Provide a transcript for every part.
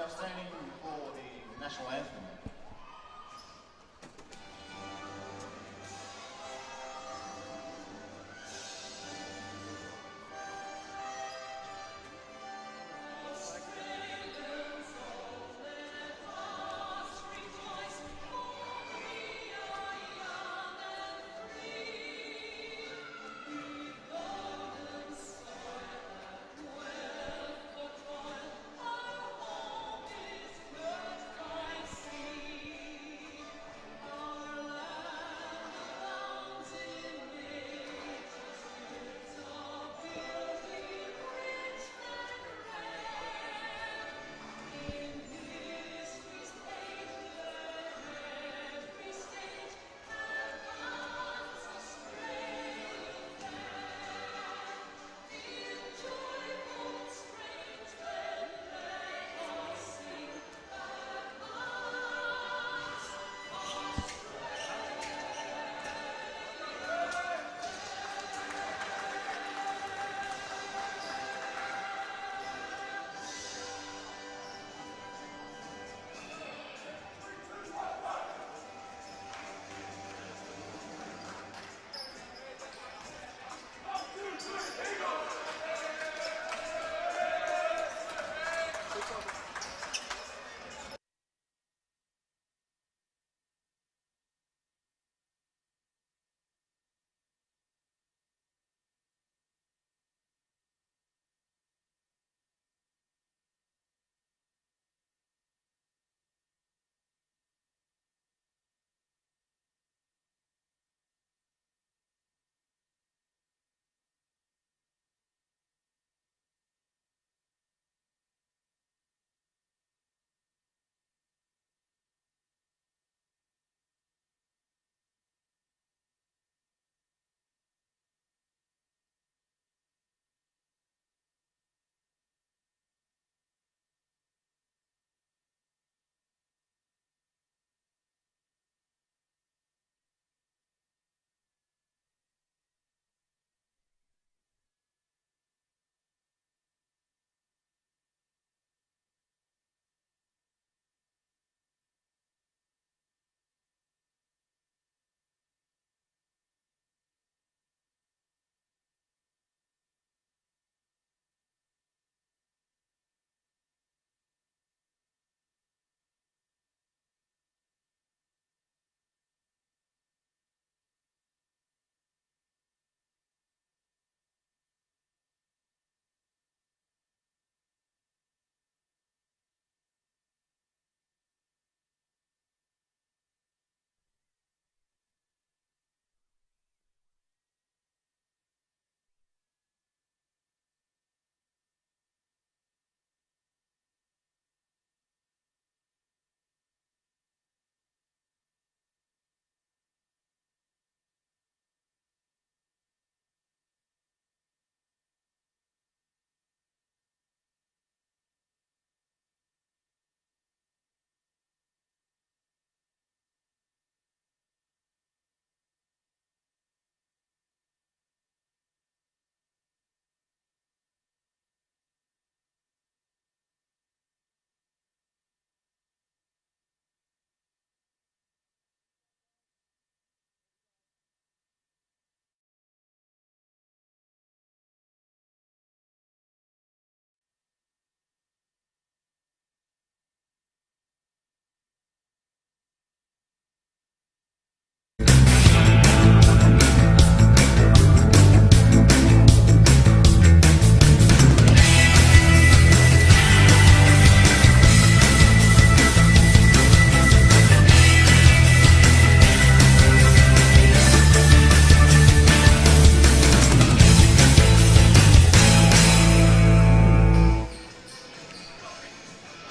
standing for the national anthem.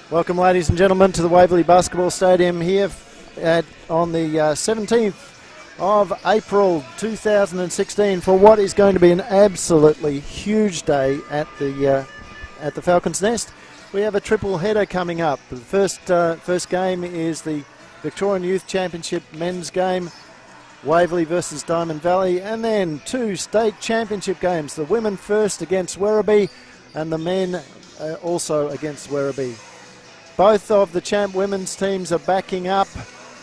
Welcome, ladies and gentlemen, to the Waverley Basketball Stadium here on the 17th of April 2016 for what is going to be an absolutely huge day at the Falcons Nest. We have a triple header coming up. The first game is the Victorian Youth Championship men's game, Waverley versus Diamond Valley, and then two state championship games, the women first against Werribee and the men also against Werribee. both of the champ women's teams are backing up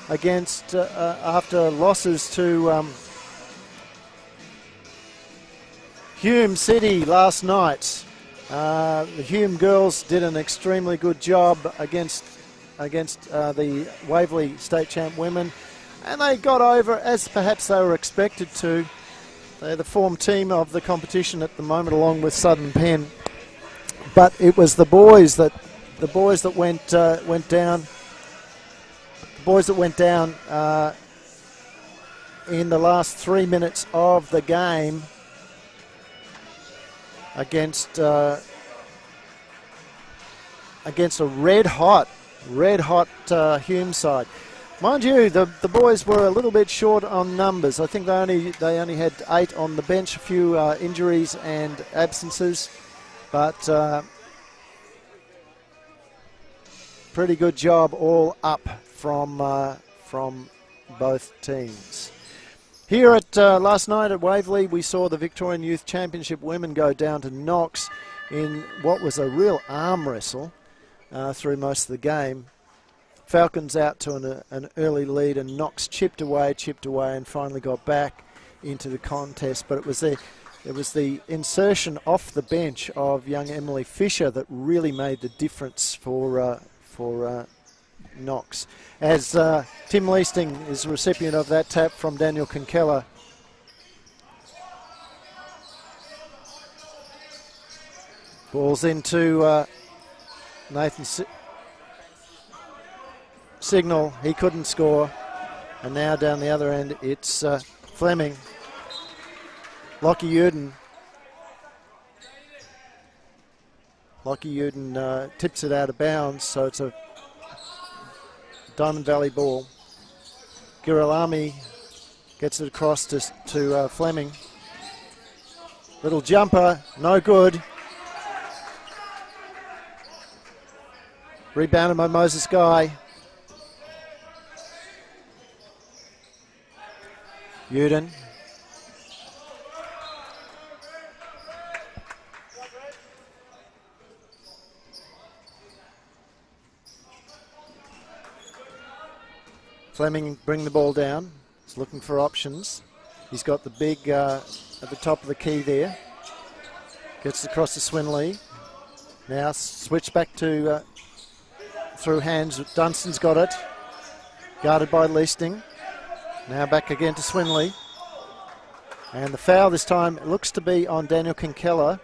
against after losses to Hume City last night. The Hume girls did an extremely good job against the Waverley state champ women, and they got over as perhaps they were expected to. They're the form team of the competition at the moment, along with Southern Penn. But it was the boys that went down. The boys that went down in the last 3 minutes of the game against a red hot Hume side. Mind you, the boys were a little bit short on numbers. I think they only had 8 on the bench, a few injuries and absences, but pretty good job all up from both teams. Here at last night at Waverley, we saw the Victorian Youth Championship women go down to Knox in what was a real arm wrestle through most of the game. Falcons out to an early lead, and Knox chipped away, and finally got back into the contest. But it was the insertion off the bench of young Emily Fisher that really made the difference for Knox. As Tim Leasting is the recipient of that tap from Daniel Kinkella. Ball's into Nathan Signal. He couldn't score. And now down the other end, it's Fleming. Lockie Uden. Tips it out of bounds, so it's a Diamond Valley ball. Girolami gets it across to Fleming. Little jumper, no good. Rebounded by Moses Guy. Uden. Fleming bring the ball down. He's looking for options. He's got the big at the top of the key there. Gets across to Swinley. Now switch back to through hands. Dunstan's got it. Guarded by Leasting. Now back again to Swinley. And the foul this time looks to be on Daniel Kinkella.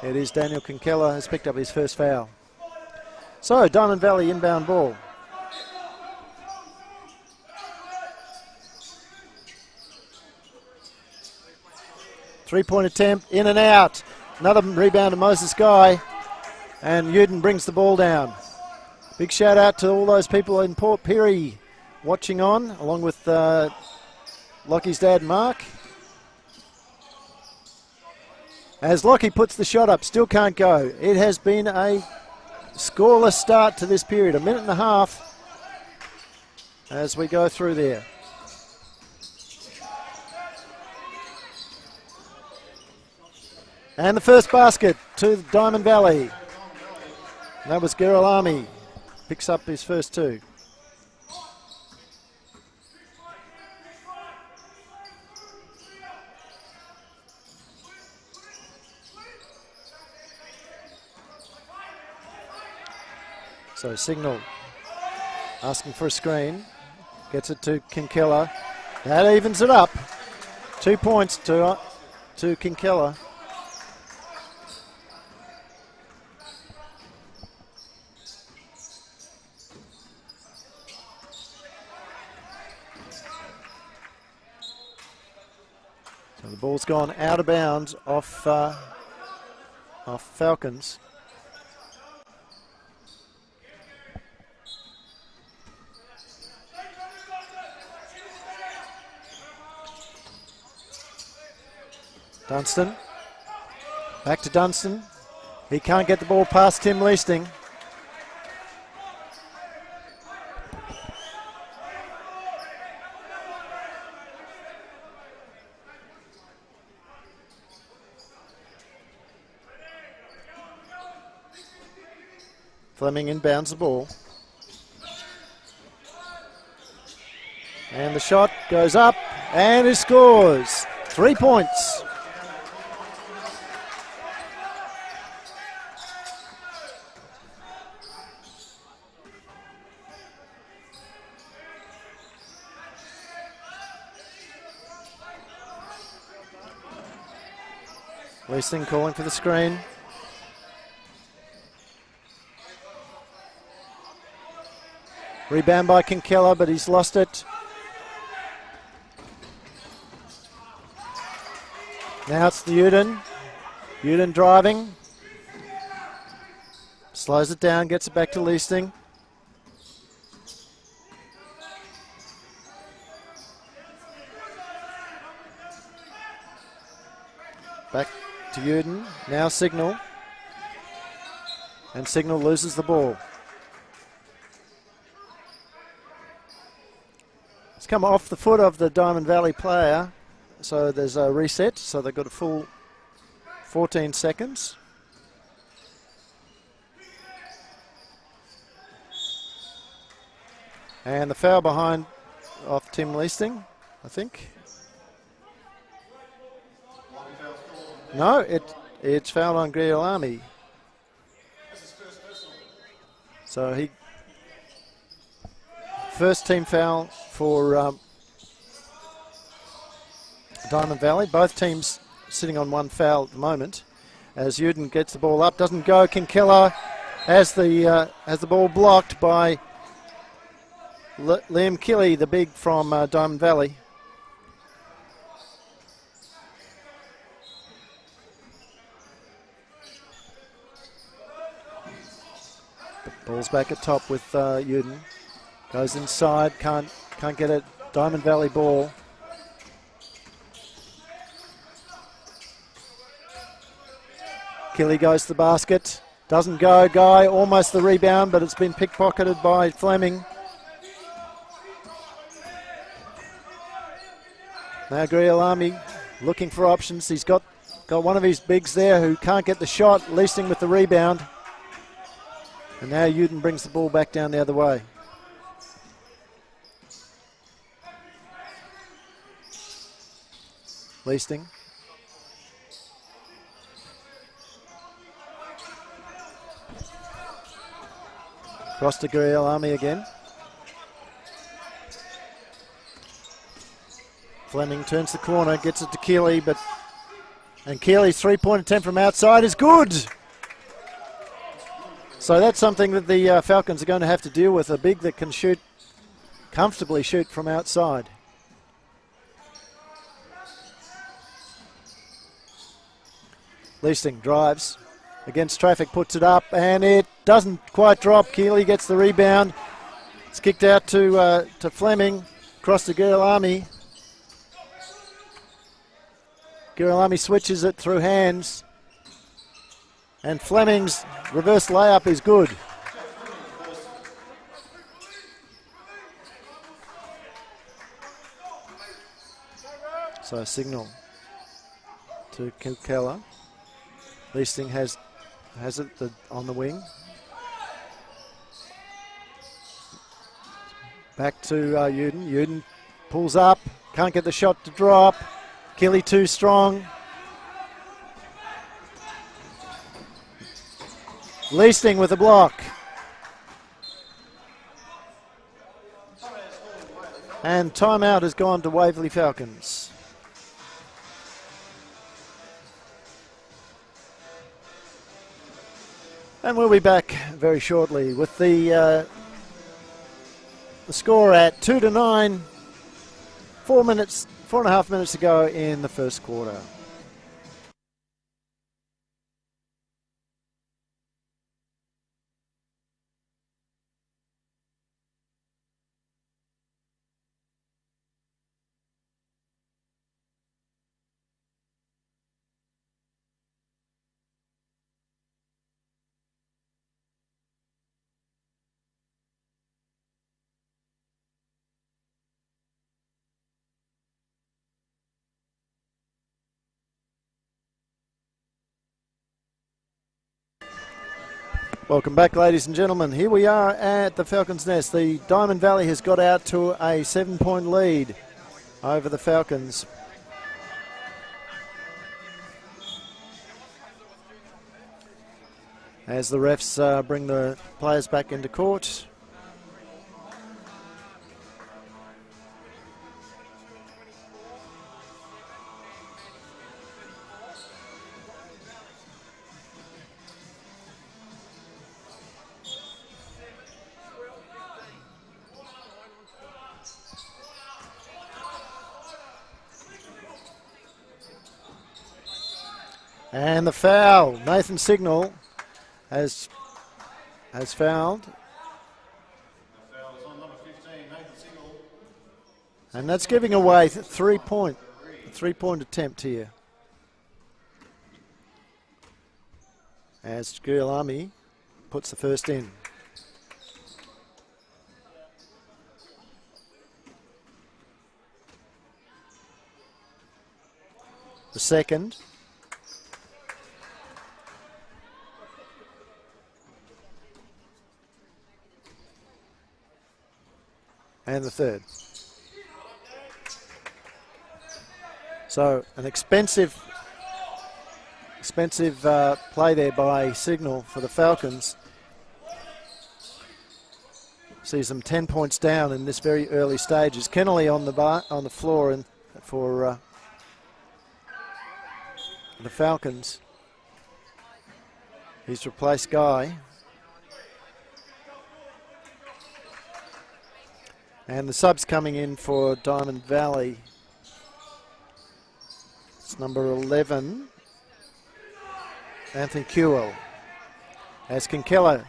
It is Daniel Kinkella has picked up his first foul. So Diamond Valley inbound ball. Three-point attempt, in and out. Another rebound to Moses Guy. And Uden brings the ball down. Big shout out to all those people in Port Pirie watching on, along with Lockie's dad, Mark. As Lockie puts the shot up, still can't go. It has been a scoreless start to this period, 1.5 minutes as we go through there. And the first basket to Diamond Valley. That was Girolami. Picks up his first 2. So Signal asking for a screen. Gets it to Kinkella. That evens it up. 2 points to Kinkella. So the ball's gone out of bounds off Falcons. Dunstan. Back to Dunstan. He can't get the ball past Tim Leasting. Fleming inbounds the ball. And the shot goes up and he scores. 3 points. Leasing calling for the screen. Rebound by Kinkella, but he's lost it. Now it's the Uden. Uden driving. Slows it down, gets it back to Leasting. Back to Uden. Now Signal. And Signal loses the ball. It's come off the foot of the Diamond Valley player. So there's a reset. So they've got a full 14 seconds. And the foul behind off Tim Leasting, I think. No, it's foul on Griolami. So he first team foul for Diamond Valley. Both teams sitting on one foul at the moment. As Uden gets the ball up, doesn't go. Kinkella has the ball blocked by Liam Kelly, the big from Diamond Valley. Ball's back at top with Uden. Goes inside, can't get it. Diamond Valley ball. Kelly goes to the basket. Doesn't go. Guy almost the rebound, but it's been pickpocketed by Fleming. Now Griolami looking for options. He's got one of his bigs there who can't get the shot. Leasing with the rebound. And now Uden brings the ball back down the other way. Leasting. Cross to Griolami again. Fleming turns the corner, gets it to Keeley, and Keeley's three-point attempt from outside is good. So that's something that the Falcons are going to have to deal with, a big that can comfortably shoot from outside. Leasting drives against traffic, puts it up, and it doesn't quite drop. Keeley gets the rebound. It's kicked out to Fleming, across to Griolami. Griolami switches it through hands. And Fleming's reverse layup is good. So Signal to Kinkella. Leasting has it on the wing. Back to Uden. Uden pulls up, can't get the shot to drop. Kelly too strong. Leasting with a block. And timeout has gone to Waverley Falcons. And we'll be back very shortly with the score at 2-9. 4.5 minutes to go in the first quarter. Welcome back, ladies and gentlemen. Here we are at the Falcons' Nest. The Diamond Valley has got out to a 7-point lead over the Falcons. As the refs bring the players back into court. And the foul. Nathan Signal has fouled. The foul is on number 15, Nathan Signal. And that's giving away three-point attempt here. As Guilami puts the first in. The second. And the third. So an expensive play there by Signal for the Falcons. Sees them 10 points down in this very early stages. Kennelly on the floor and for the Falcons. He's replaced Guy. And the subs coming in for Diamond Valley. It's number 11, Anthony Kewell. As Kinkella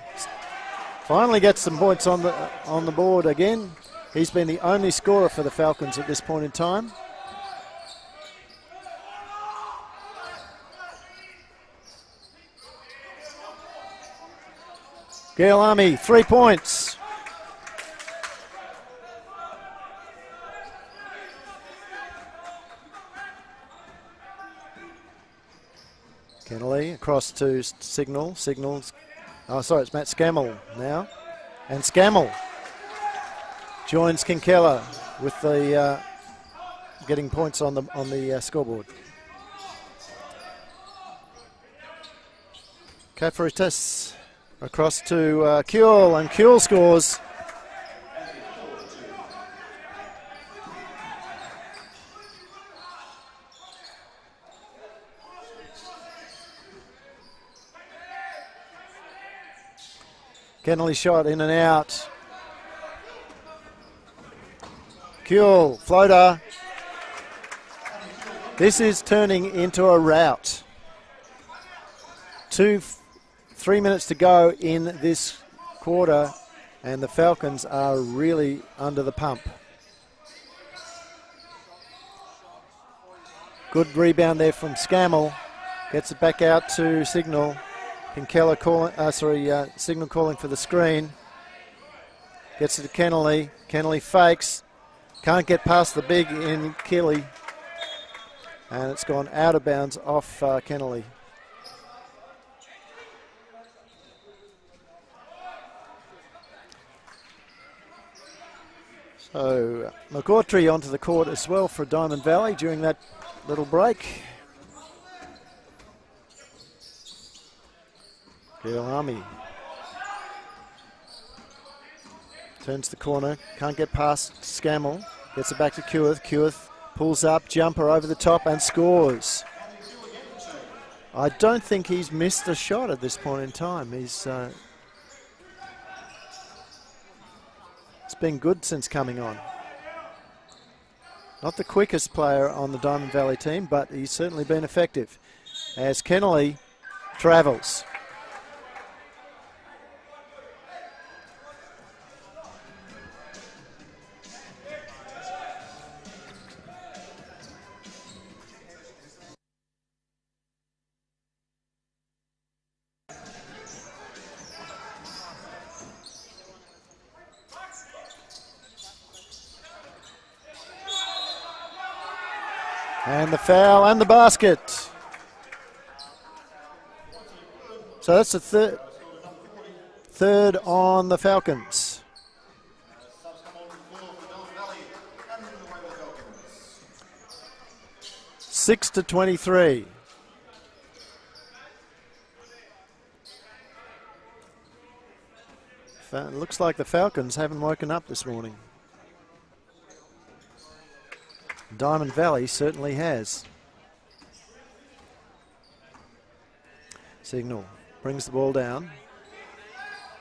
finally gets some points on the board again. He's been the only scorer for the Falcons at this point in time. Guilami, 3 points. Kennelly across to Signal. Oh, sorry, it's Matt Scammell now. And Scammell joins Kinkella with the getting points on the scoreboard. Kafritas across to Kuehl, and Kuehl scores. Kennelly shot in and out. Kuehl, floater. This is turning into a rout. 3 minutes to go in this quarter, and the Falcons are really under the pump. Good rebound there from Scammell. Gets it back out to Signal. Kinkella calling, Signal calling for the screen. Gets it to Kennelly. Kennelly fakes. Can't get past the big in Kelly. And it's gone out of bounds off Kennelly. So McCautry onto the court as well for Diamond Valley during that little break. Guilami turns the corner, can't get past Scammell, gets it back to Kewith. Kewith pulls up, jumper over the top and scores. I don't think he's missed a shot at this point in time. It's been good since coming on. Not the quickest player on the Diamond Valley team, but he's certainly been effective. As Kennelly travels. And the foul and the basket. So that's the third. third on the Falcons. Subs come on the floor for Don Valley and the Waverley Falcons. 6-23. Looks like the Falcons haven't woken up this morning. Diamond Valley certainly has. Signal brings the ball down.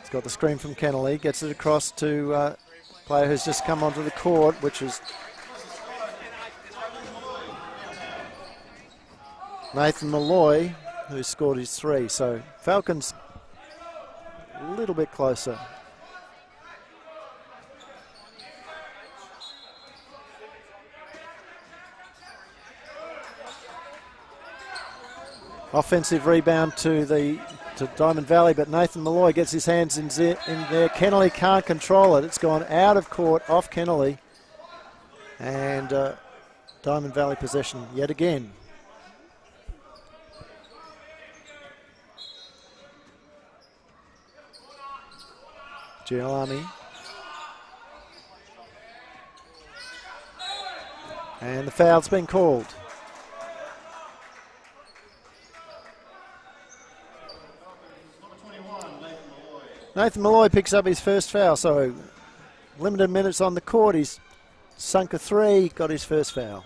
He's got the screen from Kennelly, gets it across to a player who's just come onto the court, which is Nathan Malloy, who scored his 3. So Falcons a little bit closer. Offensive rebound to Diamond Valley, but Nathan Malloy gets his hands in there. Kennelly can't control it. It's gone out of court, off Kennelly. And Diamond Valley possession yet again. Giolami. And the foul's been called. Nathan Malloy picks up his first foul, so limited minutes on the court. He's sunk a 3, got his first foul.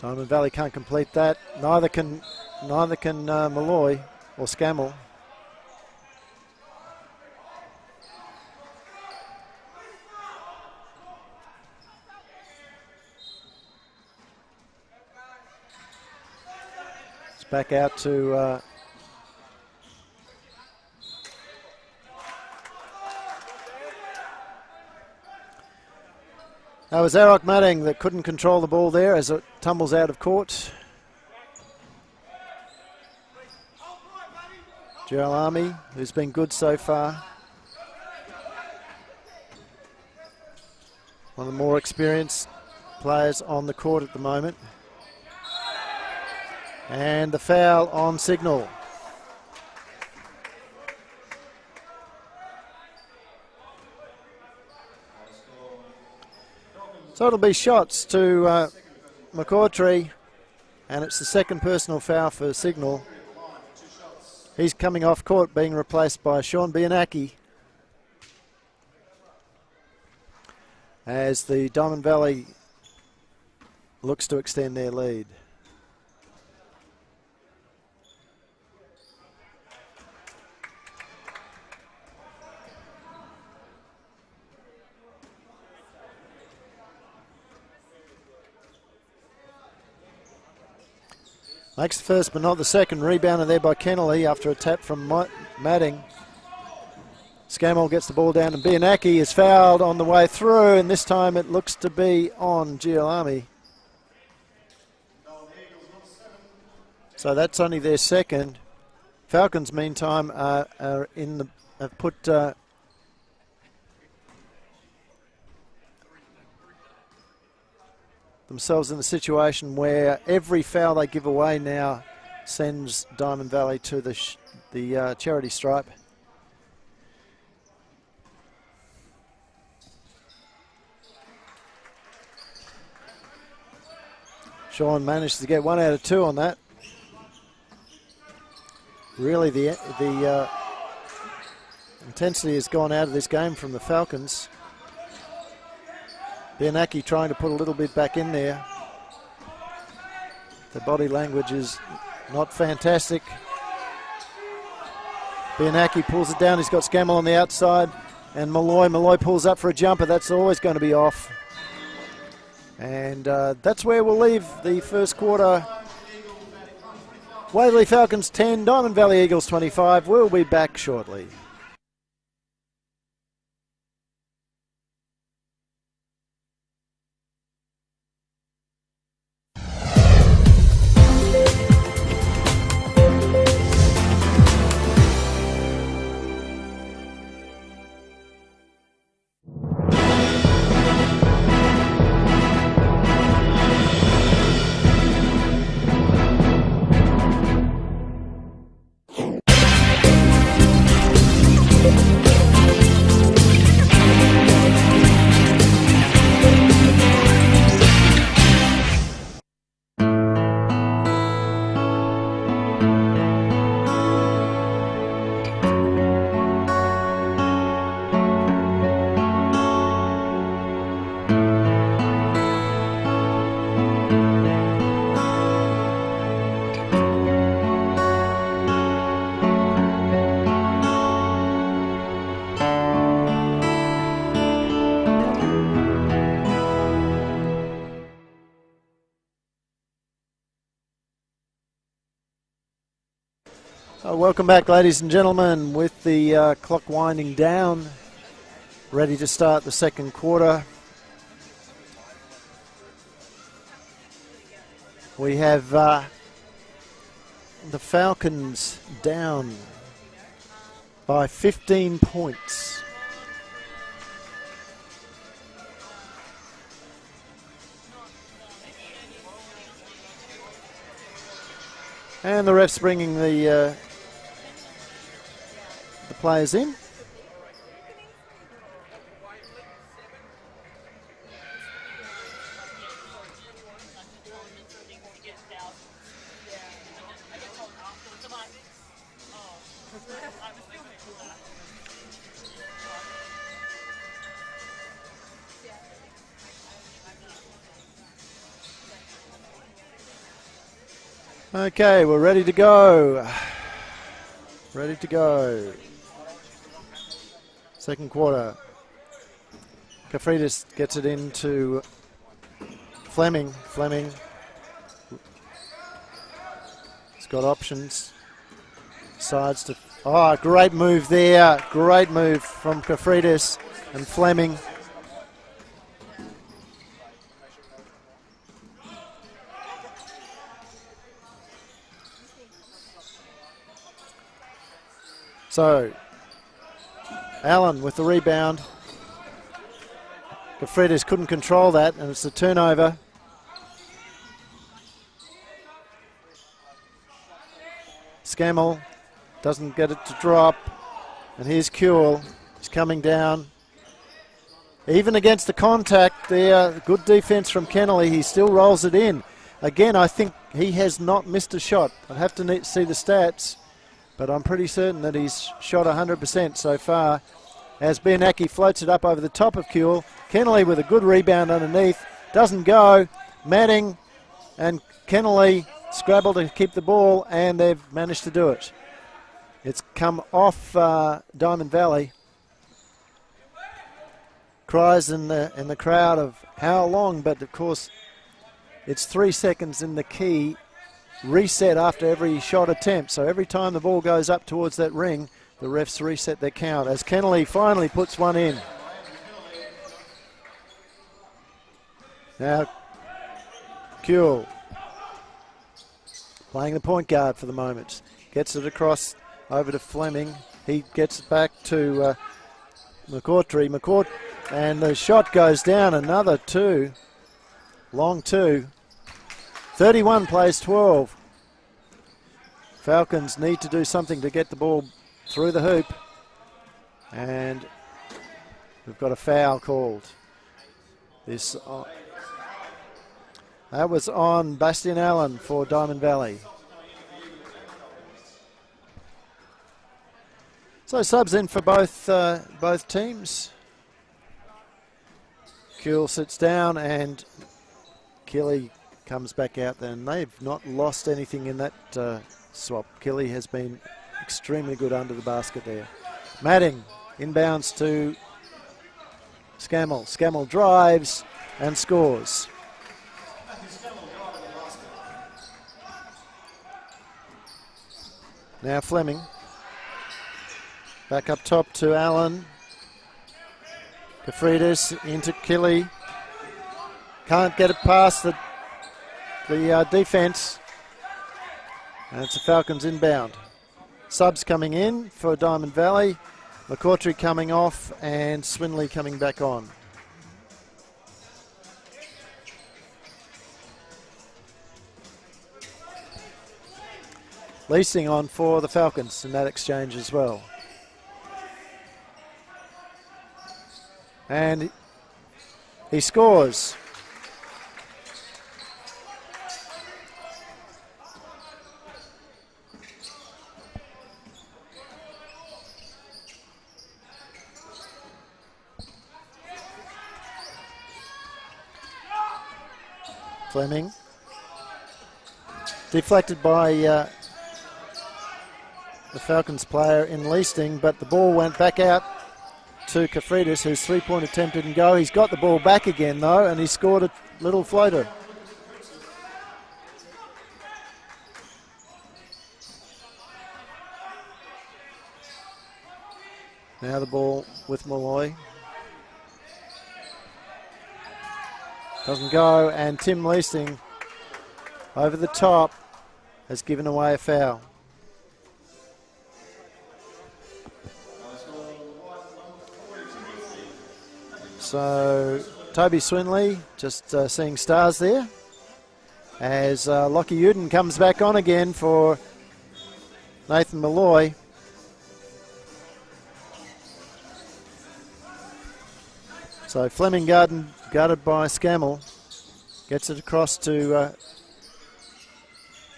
Diamond Valley can't complete that. Neither can Malloy or Scammell. Back out to that was Arok Madding that couldn't control the ball there as it tumbles out of court. Giolami, who's been good so far. One of the more experienced players on the court at the moment. And the foul on Signal. So it'll be shots to McCawtrey, and it's the second personal foul for Signal. He's coming off court, being replaced by Sean Bianacki, as the Diamond Valley looks to extend their lead. Makes the first but not the second. Rebounder there by Kennelly after a tap from Madding. Scammell gets the ball down and Bianacki is fouled on the way through, and this time it looks to be on Giolami. So that's only their second. Falcons, meantime, have put themselves in the situation where every foul they give away now sends Diamond Valley to the charity stripe. Sean managed to get 1 out of 2 on that. Really, the intensity has gone out of this game from the Falcons. Bianacki trying to put a little bit back in there. The body language is not fantastic. Bianacki pulls it down. He's got Scammell on the outside. And Malloy pulls up for a jumper. That's always going to be off. And that's where we'll leave the first quarter. Waverley Falcons 10, Diamond Valley Eagles 25. We'll be back shortly. Welcome back, ladies and gentlemen, with the clock winding down, ready to start the second quarter. We have the Falcons down by 15 points. And the ref's bringing the players in. Okay, we're ready to go. Ready to go. Second quarter. Kafridis gets it into Fleming. Fleming has got options. Sides to... Oh, great move there. Great move from Kafridis and Fleming. So, Allen with the rebound. Kafridis couldn't control that, and it's a turnover. Scammell doesn't get it to drop. And here's Kuehl. He's coming down. Even against the contact there, good defense from Kennelly. He still rolls it in. Again, I think he has not missed a shot. I'd have to see the stats, but I'm pretty certain that he's shot 100% so far. As Bianacki floats it up over the top of Kuehl. Kennelly with a good rebound underneath. Doesn't go. Manning and Kennelly scrabble to keep the ball, and they've managed to do it. It's come off Diamond Valley. Cries in the crowd of how long, but of course it's 3 seconds in the key. Reset after every shot attempt. So every time the ball goes up towards that ring, the refs reset their count as Kennelly finally puts one in. Now, Kuehl playing the point guard for the moment. Gets it across over to Fleming. He gets it back to McCourtry. And the shot goes down, another two. Long two. 31 plays 12. Falcons need to do something to get the ball through the hoop. And we've got a foul called. That was on Bastian Allen for Diamond Valley. So subs in for both teams. Kuehl sits down and Kelly comes back out there, and they've not lost anything in that swap. Kelly has been extremely good under the basket there. Madding inbounds to Scammell. Scammell drives and scores. Now Fleming. Back up top to Allen. Kafridis into Kelly. Can't get it past the defense. And it's the Falcons inbound. Subs coming in for Diamond Valley. McCourtry coming off and Swinley coming back on. Leasing on for the Falcons in that exchange as well. And he scores. Fleming. Deflected by the Falcons player in Leasting, but the ball went back out to Kafridis, whose three-point attempt didn't go. He's got the ball back again, though, and he scored a little floater. Now the ball with Malloy. Doesn't go, and Tim Leasting over the top has given away a foul. So Toby Swinley just seeing stars there as Lockie Uden comes back on again for Nathan Malloy. So Fleming guarded by Scammell, gets it across to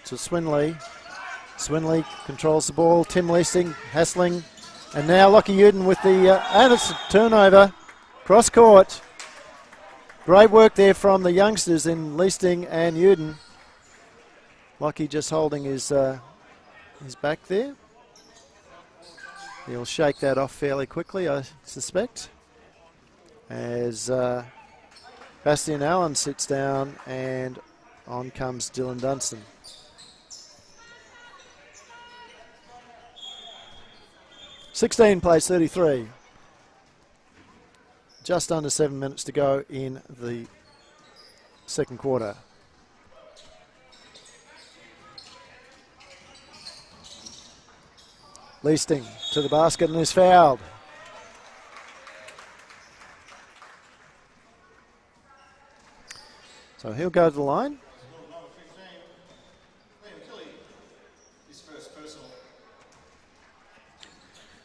Swinley. Swinley controls the ball. Tim Leasting hassling, and now Lockie Uden with the and it's a turnover, cross court. Great work there from the youngsters in Leasting and Uden. Lockie just holding his back there. He'll shake that off fairly quickly, I suspect, as Bastian Allen sits down and on comes Dylan Dunstan. (16 plays 33). Just under 7 minutes to go in the second quarter. Leasting to the basket and is fouled. So he'll go to the line.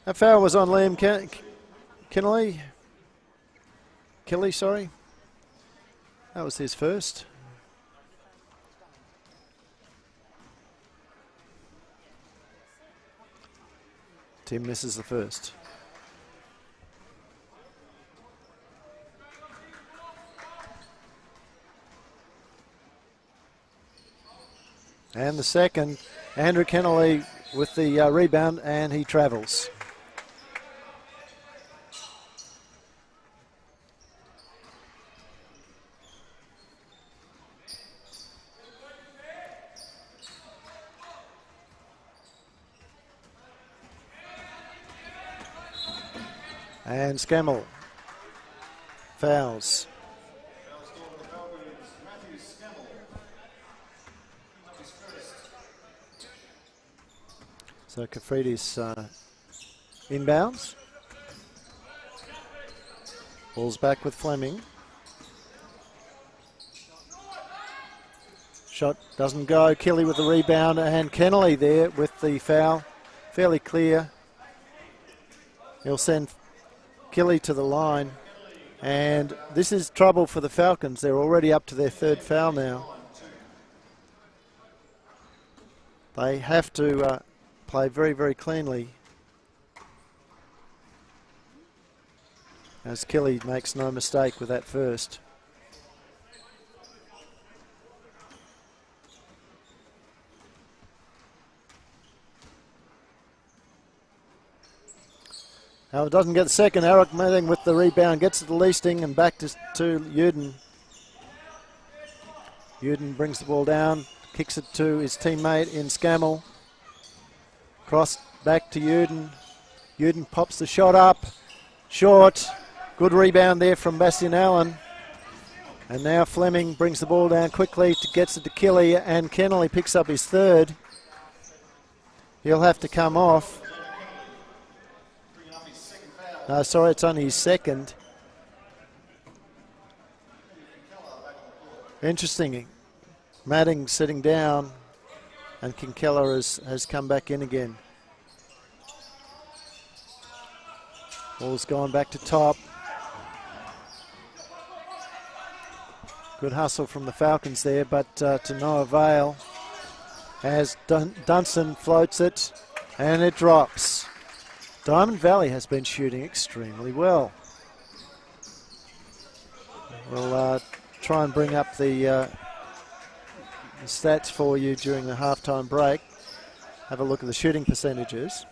That foul was on Liam Kelly, sorry. That was his first. Tim misses the first. And the second, Andrew Kennelly with the rebound, and he travels. And Scammell fouls. So Kafridi's inbounds. Ball's back with Fleming. Shot doesn't go. Kelly with the rebound, and Kennelly there with the foul. Fairly clear. He'll send Kelly to the line, and this is trouble for the Falcons. They're already up to their third foul now. They have to play very, very cleanly, as Kelly makes no mistake with that first. Now it doesn't get the second. Eric Manning with the rebound, gets it to Leasting and back to Uden. Uden brings the ball down, kicks it to his teammate in Scammell. Cross back to Uden. Uden pops the shot up, short. Good rebound there from Bastian Allen. And now Fleming brings the ball down quickly, gets it to Kelly, and Kennelly picks up his third. He'll have to come off. No, sorry, it's only his second. Interesting. Madding sitting down, and Kinkella has come back in again. Ball's gone back to top. Good hustle from the Falcons there, but to no avail, as Dunstan floats it, and it drops. Diamond Valley has been shooting extremely well. We'll try and bring up the stats for you during the halftime break. Have a look at the shooting percentages.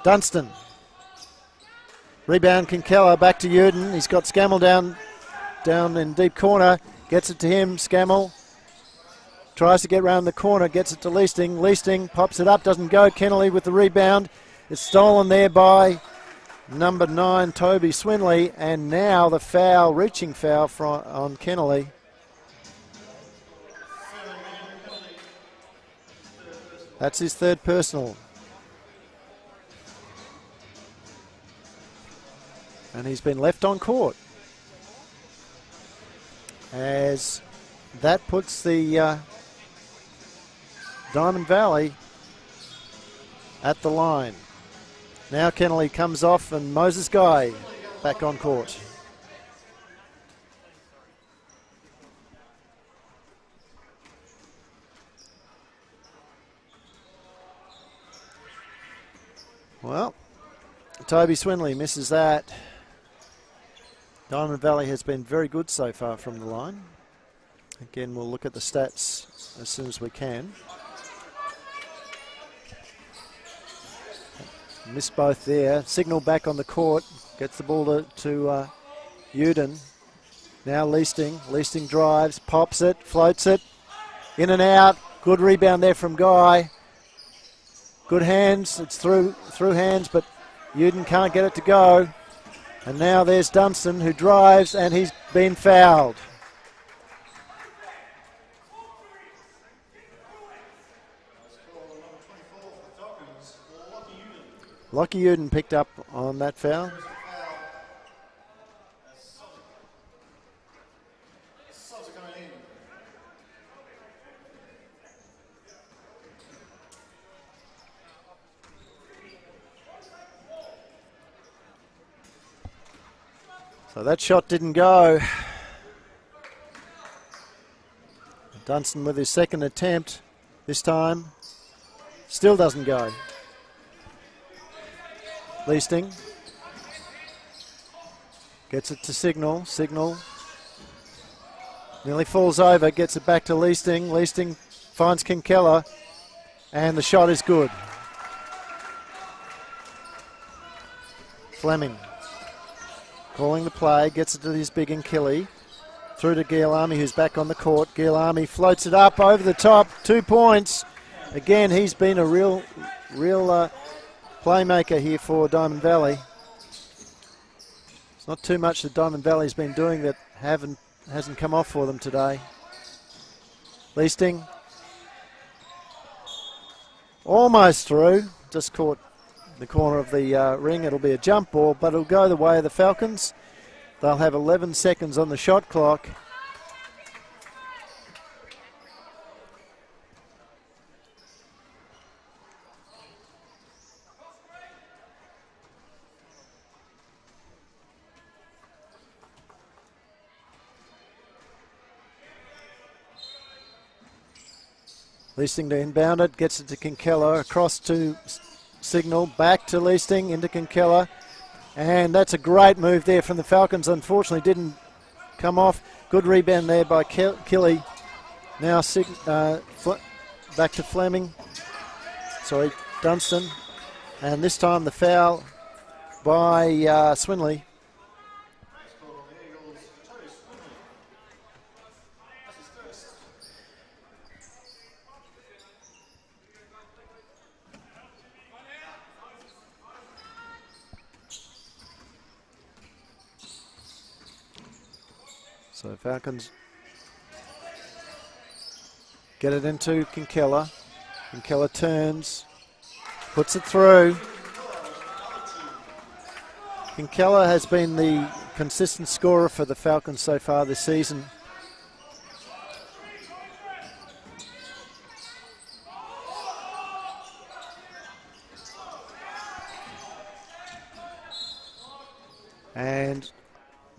Dunstan. Rebound Kinkella, back to Uden. He's got Scammell down in deep corner. Gets it to him, Scammell. tries to get round the corner, gets it to Leasting. Leasting pops it up, doesn't go. Kennelly with the rebound. It's stolen there by number 9, Toby Swinley, and now the foul, reaching foul on Kennelly. That's his third personal. And he's been left on court. As that puts the Diamond Valley at the line. Now Kennelly comes off and Moses Guy back on court. Well, Toby Swinley misses that. Diamond Valley has been very good so far from the line. Again, we'll look at the stats as soon as we can. Missed both there. Signal back on the court. Gets the ball to Uden. Now Leasting. Leasting drives, pops it, floats it. In and out. Good rebound there from Guy. Good hands. It's through hands, but Uden can't get it to go. And now there's Dunstan who drives, and he's been fouled. Lockie Uden picked up on that foul. So that shot didn't go. Dunstan with his second attempt this time. Still doesn't go. Leasting gets it to Signal. Signal nearly falls over, gets it back to Leasting. Leasting finds Kinkella, and the shot is good. Fleming calling the play, gets it to his big Nkilly. Through to Gialami, who's back on the court. Gialami floats it up over the top. 2 points. Again, he's been a real playmaker here for Diamond Valley. It's not too much that Diamond Valley's been doing that hasn't come off for them today. Leasting. Almost through. Just caught the corner of the ring. It'll be a jump ball, but it'll go the way of the Falcons. They'll have 11 seconds on the shot clock. Leasting to inbound it, gets it to Kinkella, across to Signal, back to Leasting, into Kinkella. And that's a great move there from the Falcons. Unfortunately, didn't come off. Good rebound there by Killy. Now back to Fleming. Sorry, Dunstan. And this time the foul by Swinley. So Falcons get it into Kinkella. Kinkella turns, puts it through. Kinkella has been the consistent scorer for the Falcons so far this season. And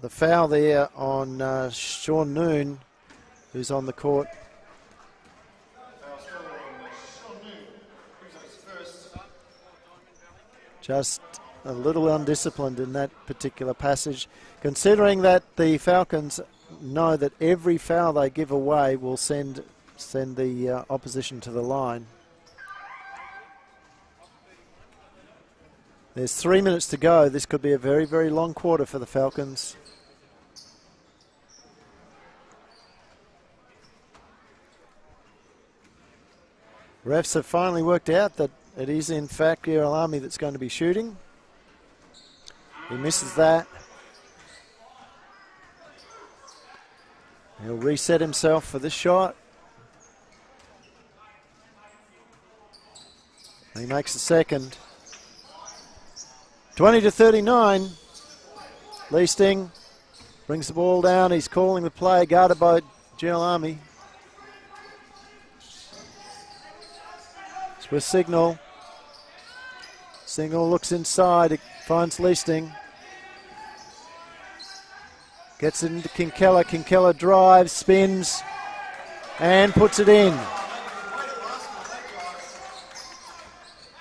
the foul there on Sean Noon, who's on the court. Just a little undisciplined in that particular passage, considering that the Falcons know that every foul they give away will send the opposition to the line. There's 3 minutes to go. This could be a very, very long quarter for the Falcons. Refs have finally worked out that it is in fact Girolami that's going to be shooting. He misses that. He'll reset himself for this shot. He makes the second. 20-39. Leasting brings the ball down. He's calling the play, guarded by Girolami. It's with Signal. Signal looks inside. It finds Leasting. Gets it into Kinkella. Kinkella drives, spins, and puts it in.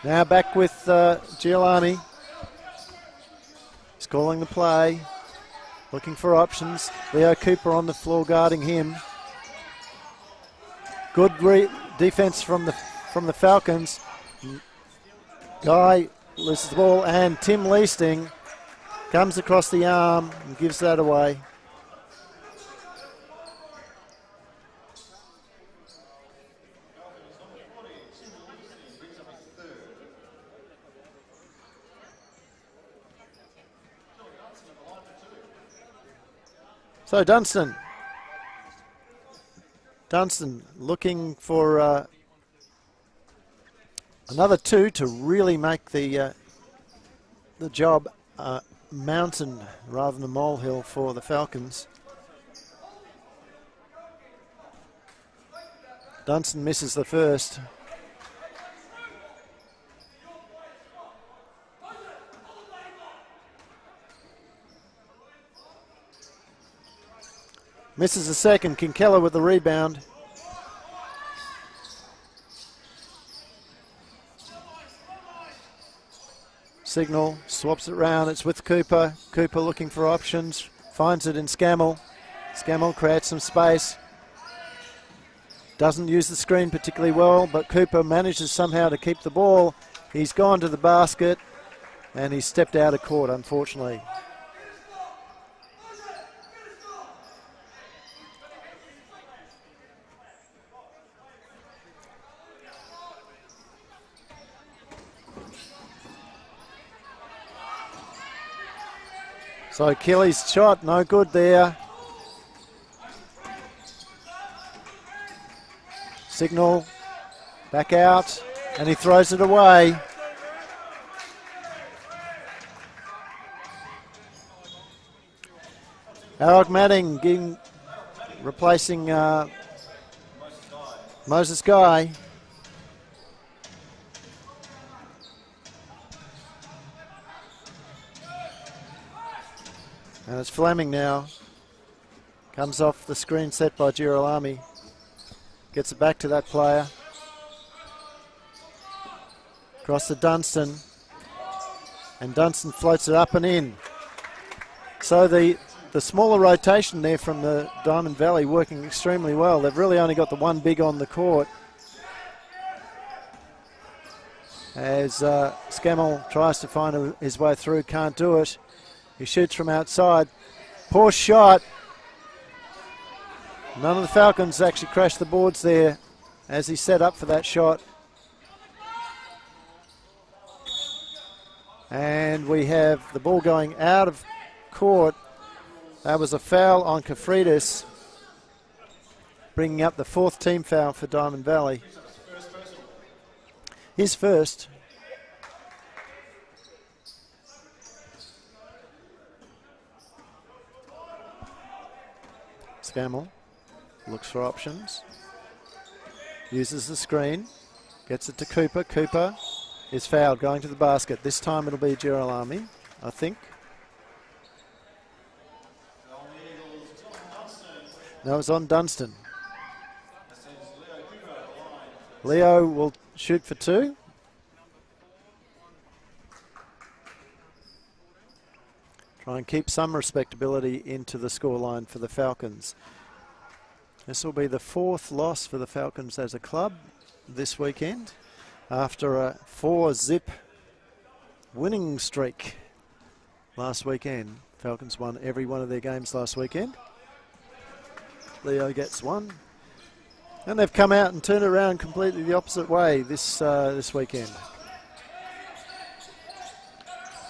Now back with Girolami. He's calling the play, looking for options. Leo Cooper on the floor guarding him. Good defense from the Falcons. Guy loses the ball, and Tim Leasting comes across the arm and gives that away. So Dunstan looking for another two to really make the job mountain rather than a molehill for the Falcons. Dunstan misses the first. Misses the second. Kinkella with the rebound. Signal swaps it round. It's with Cooper. Cooper looking for options. Finds it in Scammell. Scammell creates some space. Doesn't use the screen particularly well, but Cooper manages somehow to keep the ball. He's gone to the basket and he's stepped out of court, unfortunately. So Kelly's shot, no good there. Signal, back out, and he throws it away. Harold Manning replacing Moses Guy. And it's Fleming now. Comes off the screen set by Girolami. Gets it back to that player. Across to Dunstan. And Dunstan floats it up and in. So the smaller rotation there from the Diamond Valley working extremely well. They've really only got the one big on the court. As Scammell tries to find his way through, can't do it. He shoots from outside. Poor shot. None of the Falcons actually crashed the boards there as he set up for that shot. And we have the ball going out of court. That was a foul on Kafridis, bringing up the fourth team foul for Diamond Valley. His first. Scammell looks for options, uses the screen, gets it to Cooper. Cooper is fouled, going to the basket. This time it'll be Girolami, I think. No, it's on Dunstan. Leo will shoot for two. Try and keep some respectability into the scoreline for the Falcons. This will be the fourth loss for the Falcons as a club this weekend after a 4-zip winning streak last weekend. Falcons won every one of their games last weekend. Leo gets one. And they've come out and turned it around completely the opposite way this weekend.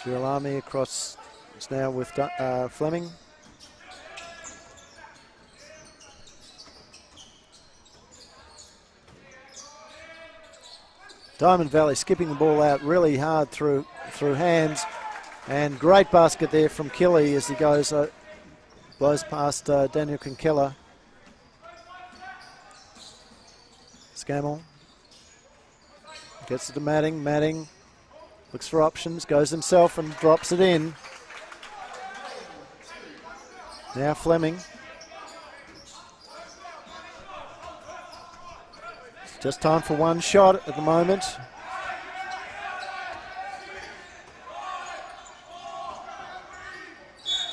Girolami across, it's now with Fleming. Diamond Valley skipping the ball out really hard through hands, and great basket there from Kelly as he goes blows past Daniel Kinkella. Scammell gets it to Madding. Madding looks for options, goes himself and drops it in. Now Fleming. It's just time for one shot at the moment.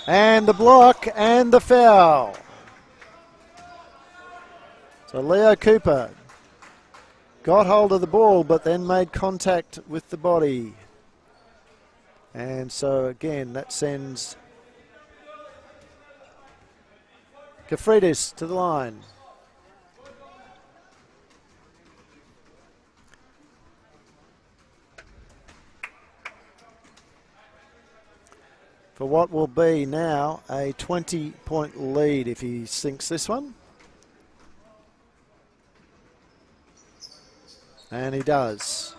And the block and the foul. So Leo Cooper got hold of the ball but then made contact with the body. And so again that sends Kafridis to the line. For what will be now a 20-point lead if he sinks this one. And he does.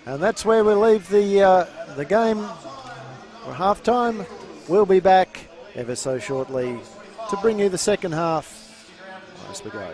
And that's where we leave the game for halftime. We'll be back ever so shortly to bring you the second half as we go.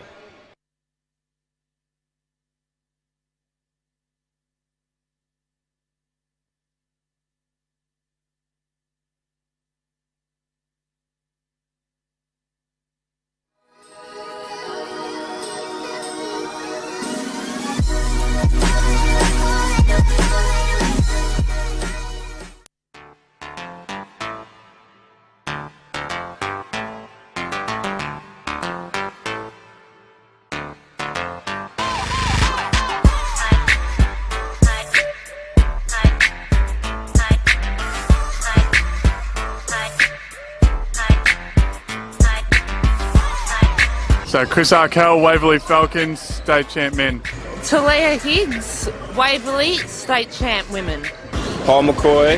So Chris Arkell, Waverley Falcons, state champ men. Talia Higgs, Waverley, state champ women. Paul McCoy,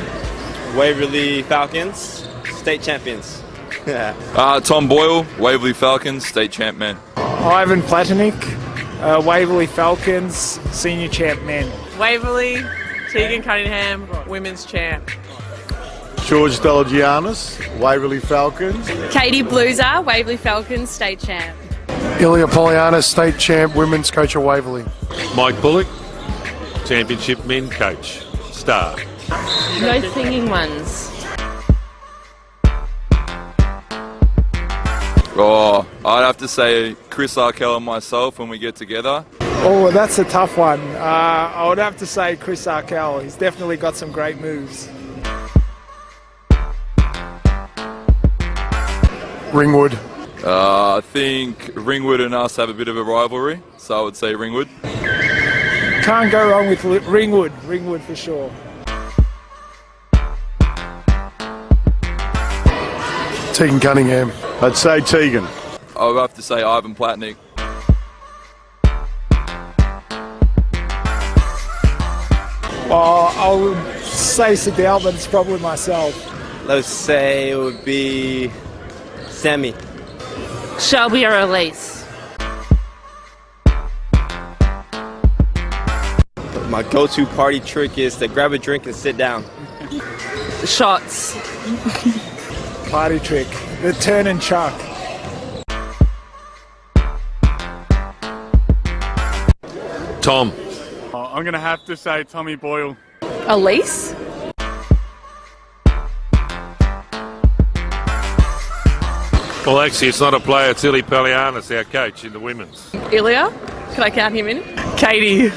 Waverley Falcons, state champions. Tom Boyle, Waverley Falcons, state champ men. Ivan Platonik, Waverley Falcons, senior champ men. Waverley, Tegan Cunningham, women's champ. George Delagianis, Waverley Falcons. Katie Blueser, Waverley Falcons, state champ. Ilya Polianis, state champ, women's coach of Waverley. Mike Bullock, championship men coach, star. No singing ones. Oh, I'd have to say Chris Arkell and myself when we get together. Oh, that's a tough one. I would have to say Chris Arkell. He's definitely got some great moves. Ringwood. I think Ringwood and us have a bit of a rivalry, so I would say Ringwood. Can't go wrong with Ringwood. Ringwood for sure. Tegan Cunningham. I'd say Tegan. I would have to say Ivan Platnik. I would say Sedell, but it's probably myself. Let's say it would be Sammy. Shelby or Elise. My go-to party trick is to grab a drink and sit down. Shots. Party trick. The turn and chuck. Tom. I'm going to have to say Tommy Boyle. Elise? Well, actually, it's not a player, it's Ilya Polianis, our coach in the women's. Ilya? Can I count him in? Katie.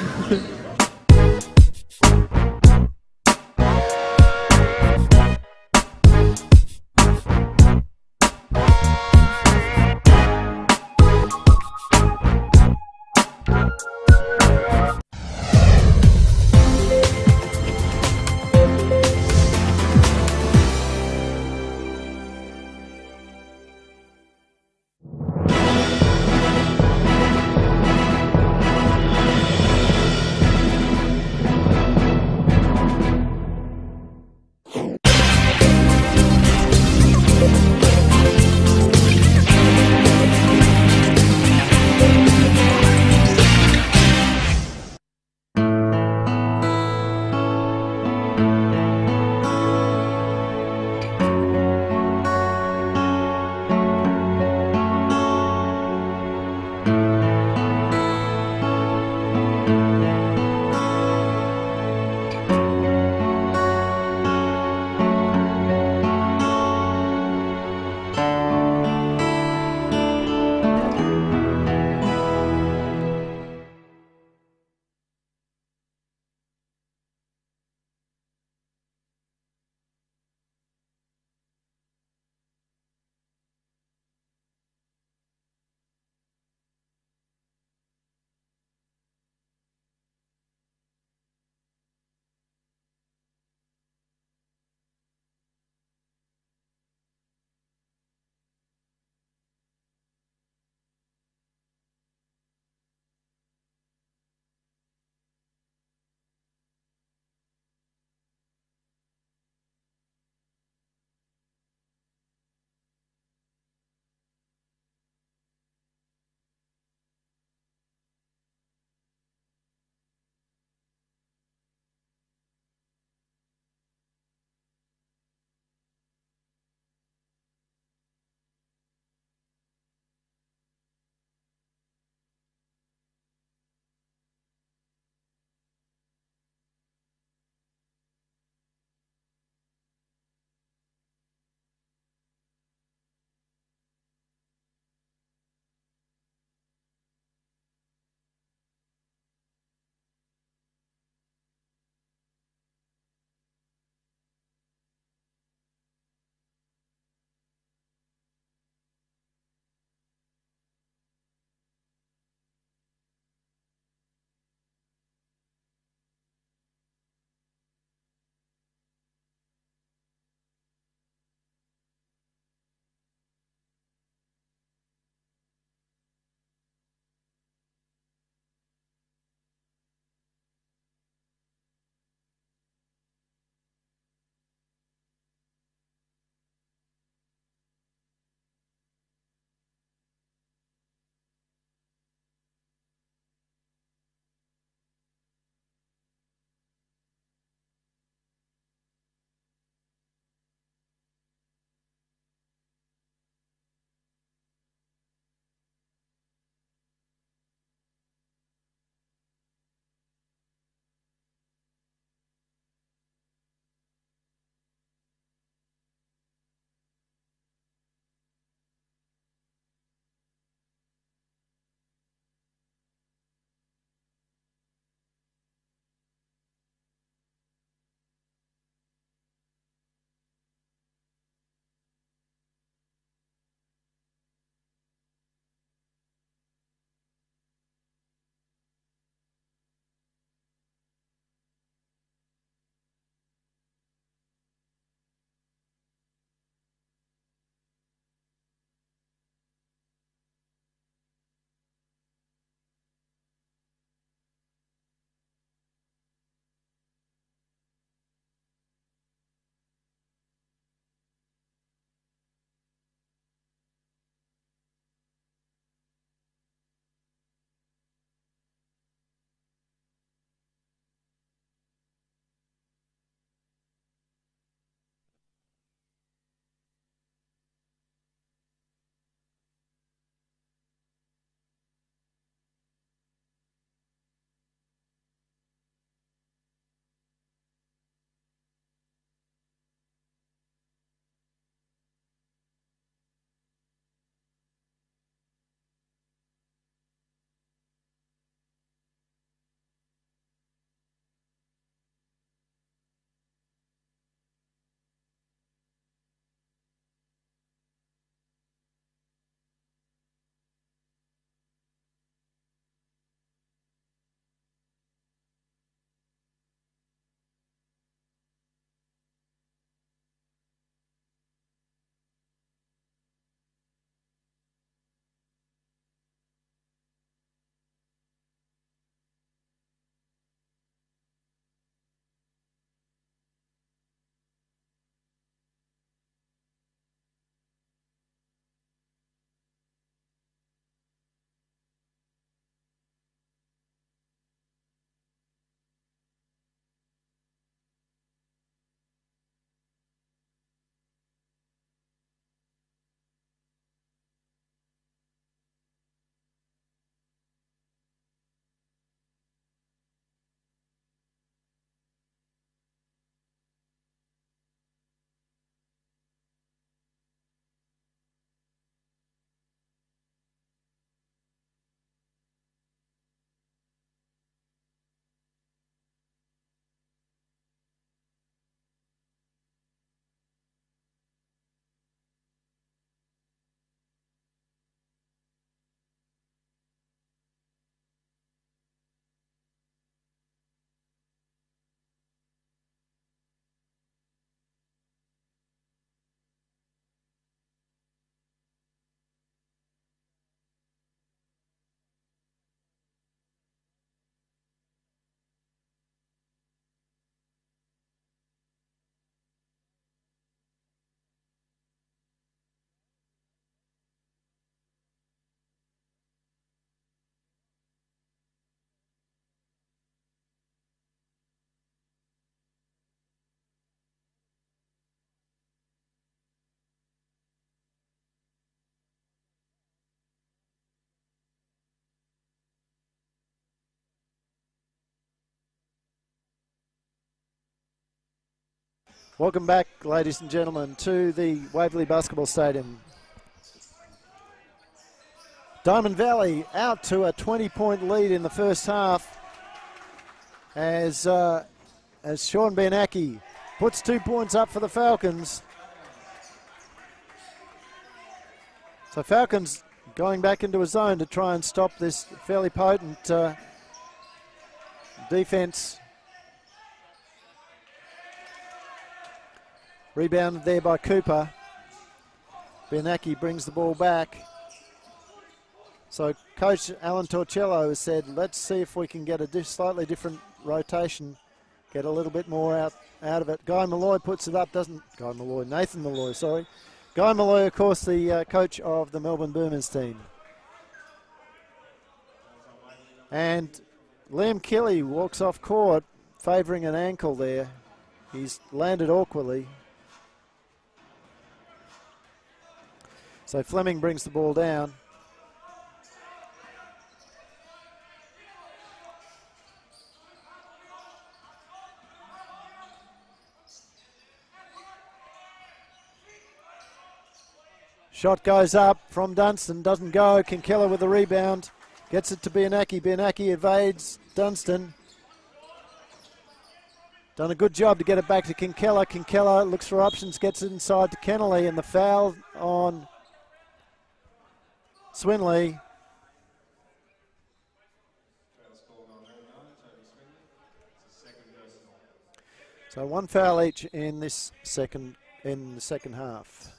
Welcome back, ladies and gentlemen, to the Waverley Basketball Stadium. Diamond Valley out to a 20-point lead in the first half as Sean Bianacchi puts 2 points up for the Falcons. So Falcons going back into a zone to try and stop this fairly potent defense. Rebounded there by Cooper. Bianacchi brings the ball back. So Coach Alan Torcello has said, let's see if we can get a slightly different rotation, get a little bit more out of it. Nathan Malloy, sorry. Guy Malloy, of course, the coach of the Melbourne Boomers team. And Liam Kelly walks off court, favouring an ankle there. He's landed awkwardly. So Fleming brings the ball down. Shot goes up from Dunstan, doesn't go. Kinkella with the rebound, gets it to Bianacchi. Bianacchi evades Dunstan. Done a good job to get it back to Kinkella. Kinkella looks for options, gets it inside to Kennelly, and the foul on Swinley. So one foul each in the second half.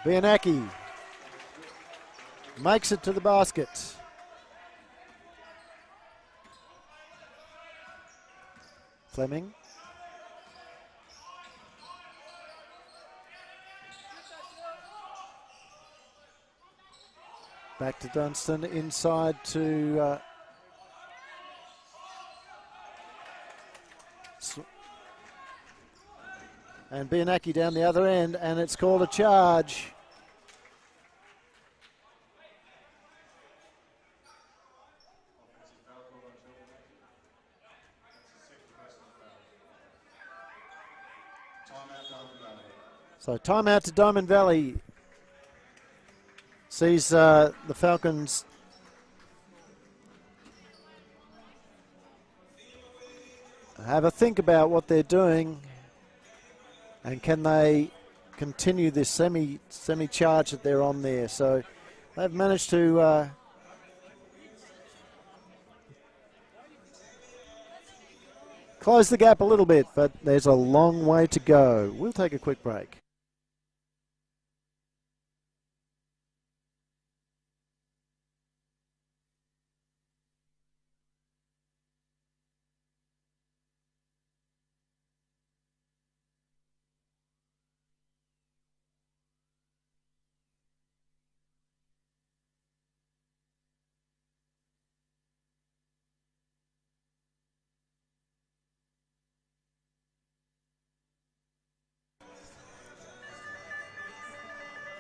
Bianacchi makes it to the basket. Fleming. Back to Dunstan, inside to and Bianacchi down the other end, and it's called a charge. So timeout to Diamond Valley. Sees the Falcons have a think about what they're doing, and can they continue this semi-charge that they're on there. So they've managed to close the gap a little bit, but there's a long way to go. We'll take a quick break.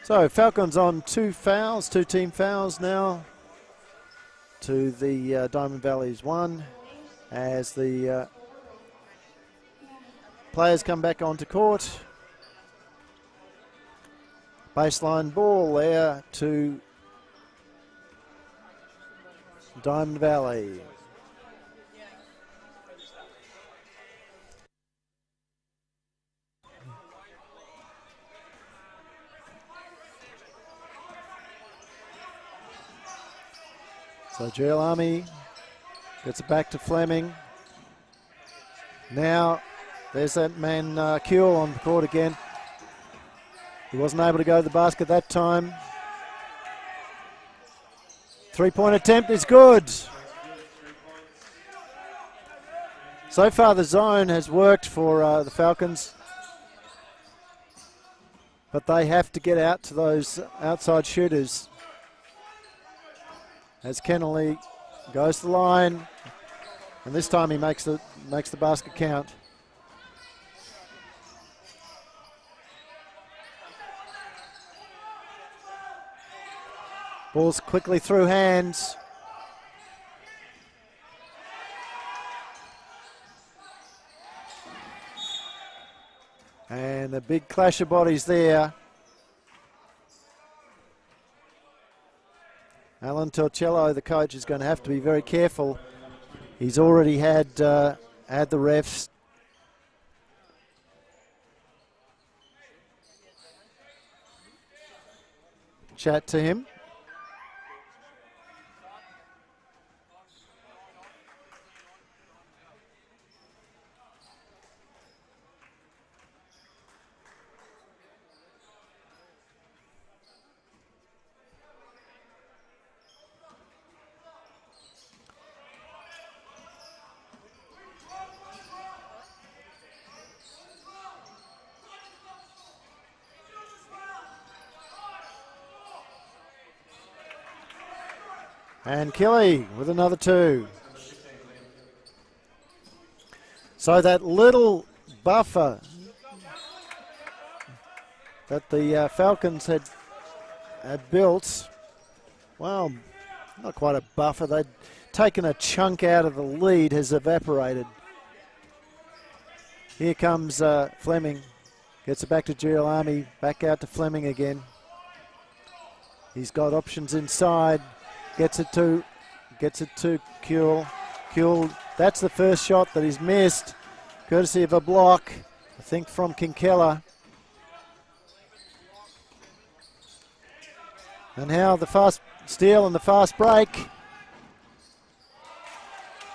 So Falcons on two team fouls now to the Diamond Valley's one, as the players come back onto court. Baseline ball there to Diamond Valley. So Gerald Army gets it back to Fleming. Now there's that man Kuehl on the court again. He wasn't able to go to the basket that time. Three-point attempt is good. So far the zone has worked for the Falcons, but they have to get out to those outside shooters. As Kennelly goes to the line, and this time he makes the basket count. Ball's quickly through hands. And a big clash of bodies there. Alan Torcello, the coach, is going to have to be very careful. He's already had the refs chat to him. And Kelly with another 2. So that little buffer that the Falcons had built, well, not quite a buffer, they'd taken a chunk out of the lead, has evaporated. Here comes Fleming, gets it back to Girolami, back out to Fleming again. He's got options inside. Gets it to Kuehl. Kuehl, that's the first shot that he's missed, courtesy of a block, I think, from Kinkella. And now the fast steal and the fast break.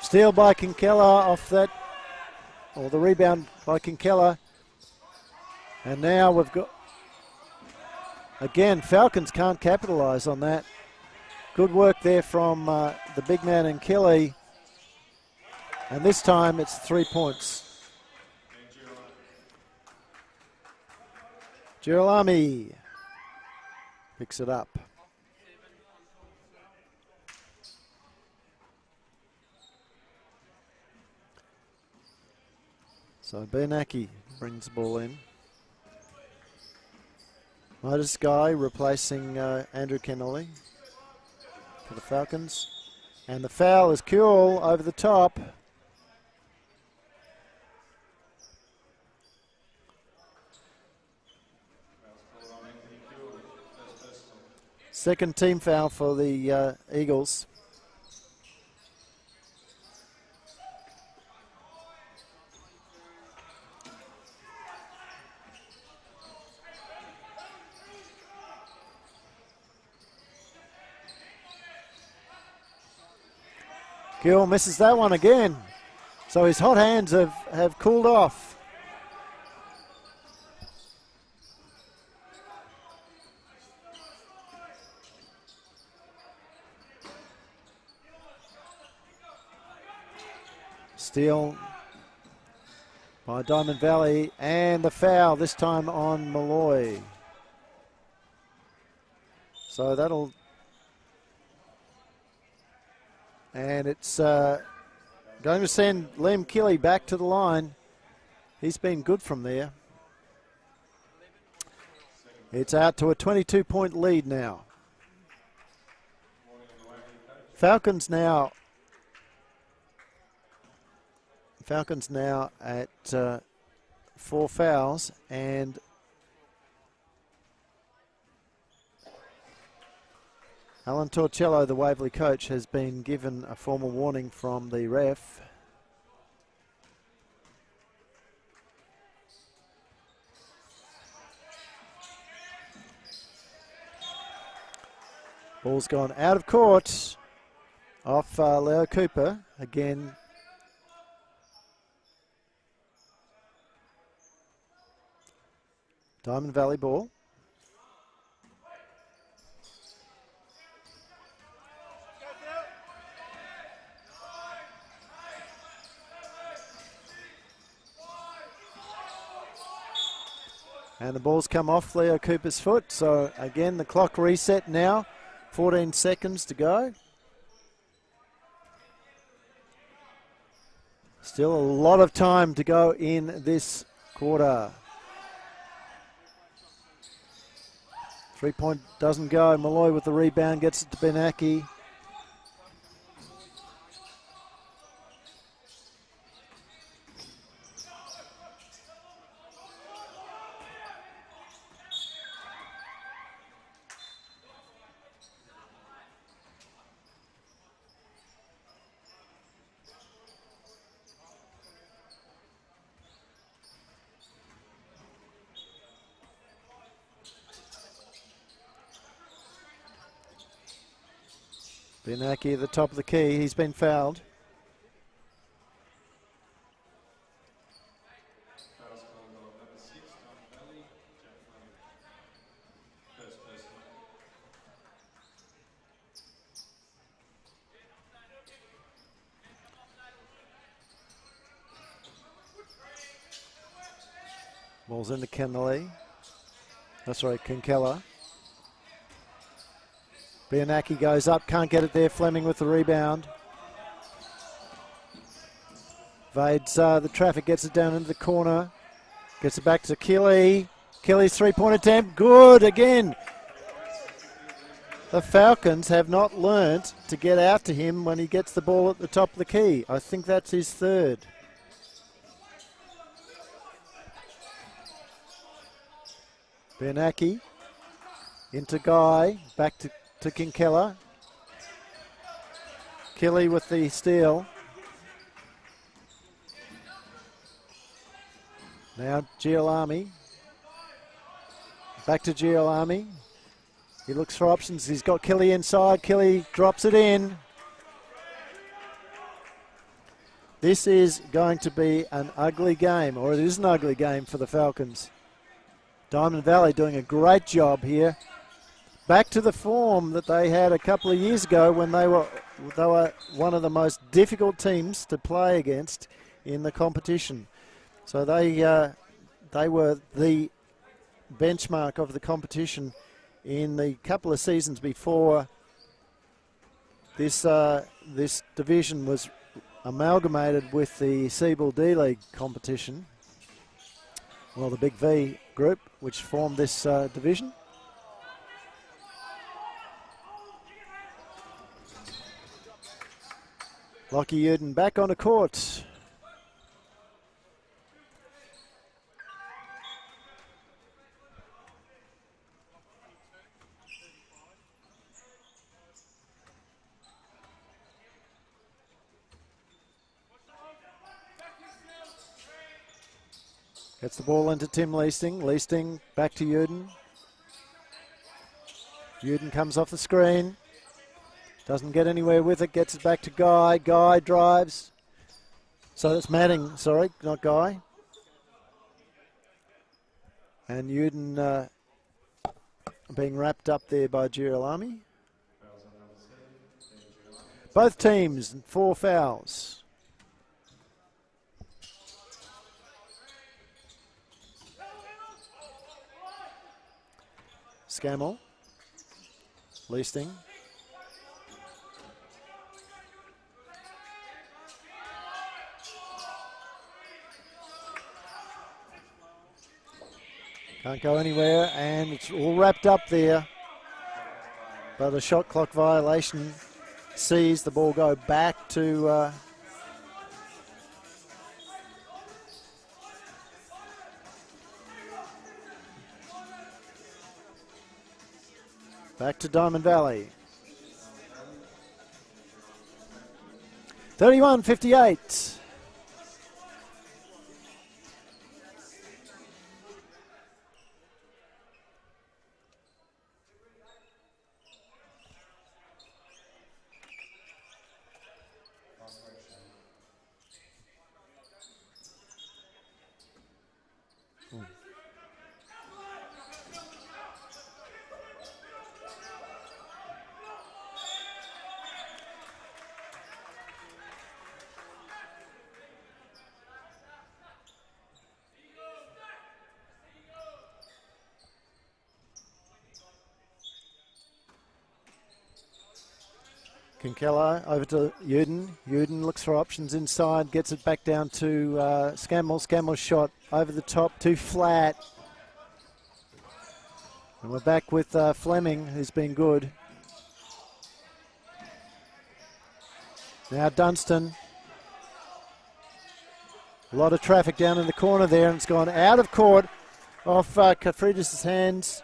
Steal by Kinkella off that, or the rebound by Kinkella. And now we've got, again, Falcons can't capitalise on that. Good work there from the big man in Kelly. And this time it's 3 points. Girolami picks it up. So Bernacki brings the ball in. Midas Guy replacing Andrew Kennelly for the Falcons. And the foul is Kuehl over the top. Second team foul for the Eagles. Kuehl misses that one again. So his hot hands have cooled off. Steal by Diamond Valley, and the foul this time on Malloy. So that'll, and it's going to send Liam Kelly back to the line. He's been good from there. It's out to a 22-point lead now. Falcons now at 4 fouls, and Alan Torcello, the Waverley coach, has been given a formal warning from the ref. Ball's gone out of court off Leo Cooper again. Diamond Valley ball. And the ball's come off Leo Cooper's foot. So again, the clock reset now. 14 seconds to go. Still a lot of time to go in this quarter. 3-point doesn't go. Malloy with the rebound, gets it to Benaki. Bianaki at the top of the key. He's been fouled. Ball's into Kennelly. That's right, Kinkella. Bianaki goes up, can't get it there. Fleming with the rebound. Vades the traffic, gets it down into the corner. Gets it back to Kelly. Kelly's three-point attempt, good again. The Falcons have not learnt to get out to him when he gets the ball at the top of the key. I think that's his third. Bianaki into Guy, back to Kinkella. Kelly with the steal. Now Giolami. Back to Giolami. He looks for options. He's got Kelly inside. Kelly drops it in. This is going to be an ugly game, or it is an ugly game for the Falcons. Diamond Valley doing a great job here. Back to the form that they had a couple of years ago when they were one of the most difficult teams to play against in the competition. So they were the benchmark of the competition in the couple of seasons before this division was amalgamated with the Seabull D-League competition. Well, the BigV group, which formed this division. Lockie Uden back on the court. Gets the ball into Tim Leasting. Leasting back to Uden. Uden comes off the screen. Doesn't get anywhere with it. Gets it back to Guy. Guy drives. So that's Manning, sorry, not Guy. And Uden being wrapped up there by Girolami. Both teams, 4 fouls. Scammell. Leasting. Can't go anywhere, and it's all wrapped up there. But a shot clock violation sees the ball go back to Diamond Valley. 31-58. Kinkella over to Uden. Uden looks for options inside, gets it back down to Scammell. Scammell's shot over the top, too flat. And we're back with Fleming, who's been good. Now Dunstan. A lot of traffic down in the corner there, and it's gone out of court off Kafridis' hands.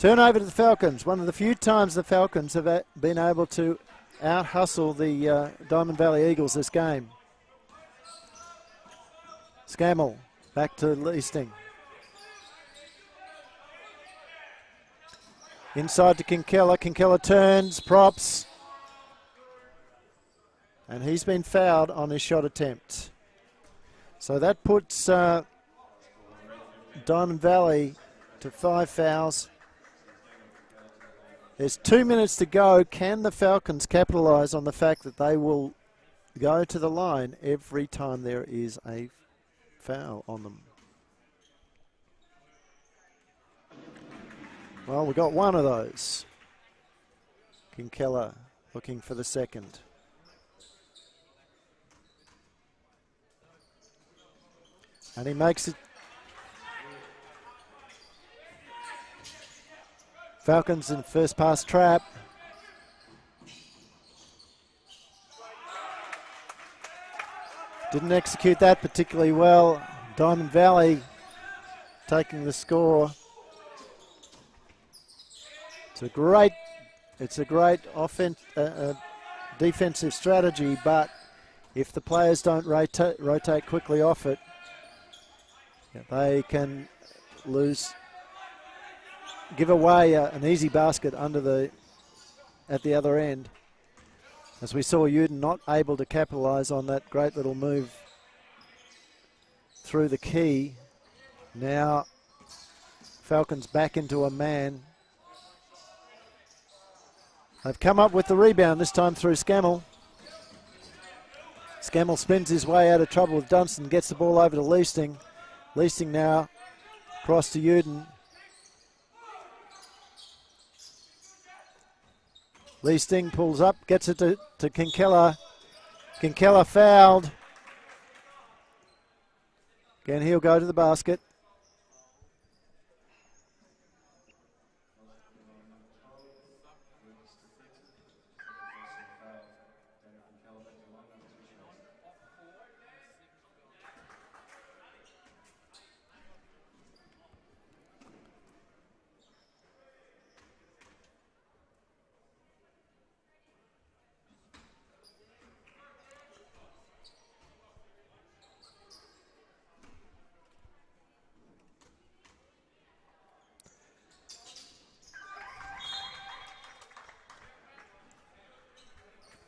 Turnover to the Falcons. One of the few times the Falcons have been able to out-hustle the Diamond Valley Eagles this game. Scammell back to Leasting. Inside to Kinkella. Kinkella turns, props. And he's been fouled on his shot attempt. So that puts Diamond Valley to 5 fouls. There's 2 minutes to go. Can the Falcons capitalise on the fact that they will go to the line every time there is a foul on them? Well, we got one of those. Kinkella looking for the second. And he makes it. Falcons in first pass trap. Didn't execute that particularly well. Diamond Valley taking the score. It's a great defensive strategy, but if the players don't rotate quickly off it, they can give away an easy basket at the other end. As we saw, Uden not able to capitalise on that great little move through the key. Now Falcons back into a man. They've come up with the rebound, this time through Scammell. Scammell spins his way out of trouble with Dunstan, gets the ball over to Leasting. Leasting now across to Uden. Leasting pulls up, gets it to Kinkella. Kinkella fouled. Again, he'll go to the basket.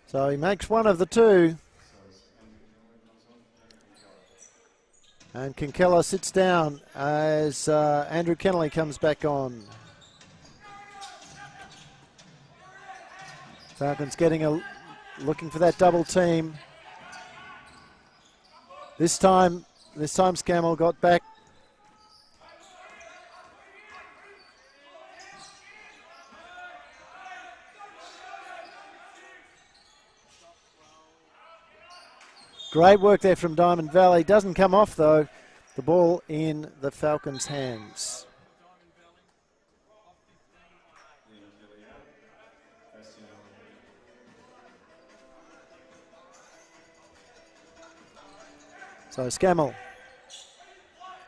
So he makes one of the two. And Kinkella sits down as Andrew Kennelly comes back on. Falcons looking for that double team. This time Scammell got back. Great work there from Diamond Valley. Doesn't come off though. The ball in the Falcons' hands. So Scammell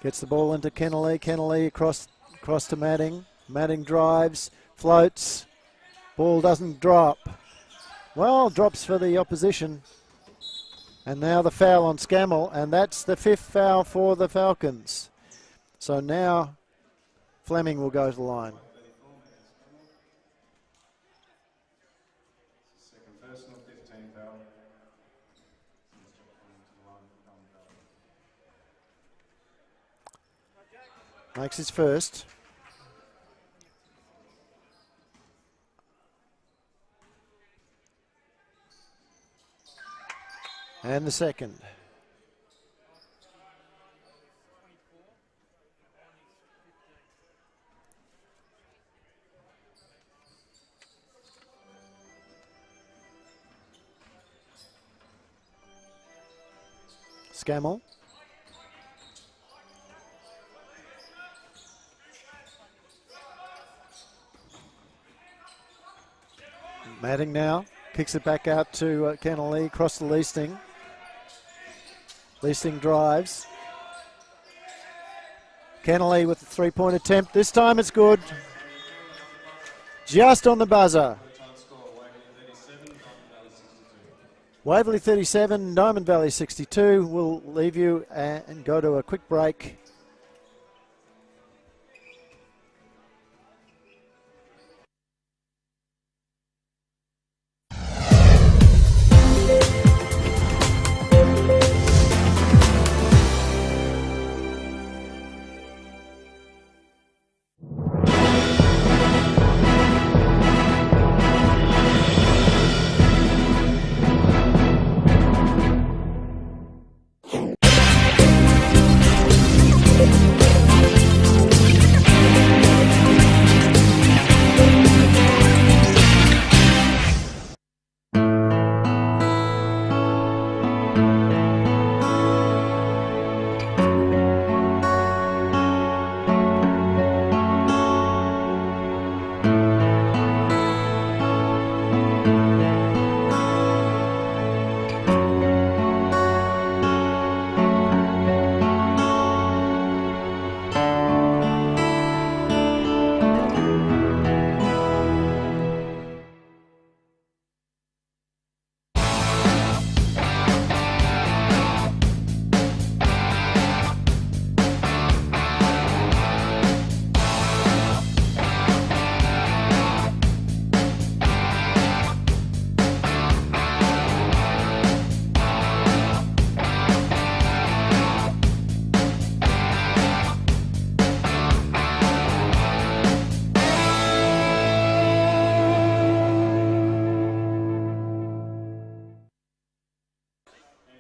gets the ball into Kennelly. Kennelly across to Madding. Madding drives, floats. Ball doesn't drop. Well, drops for the opposition. And now the foul on Scammell, and that's the 5th foul for the Falcons. So now Fleming will go to the line. Makes his first. And the second. Scammell. Madding now. Kicks it back out to Kennelly, across the Leasting. Leasting drives. Kennelly with the three-point attempt. This time it's good. Just on the buzzer. Waverley 37, Diamond Valley 62. We'll leave you and go to a quick break.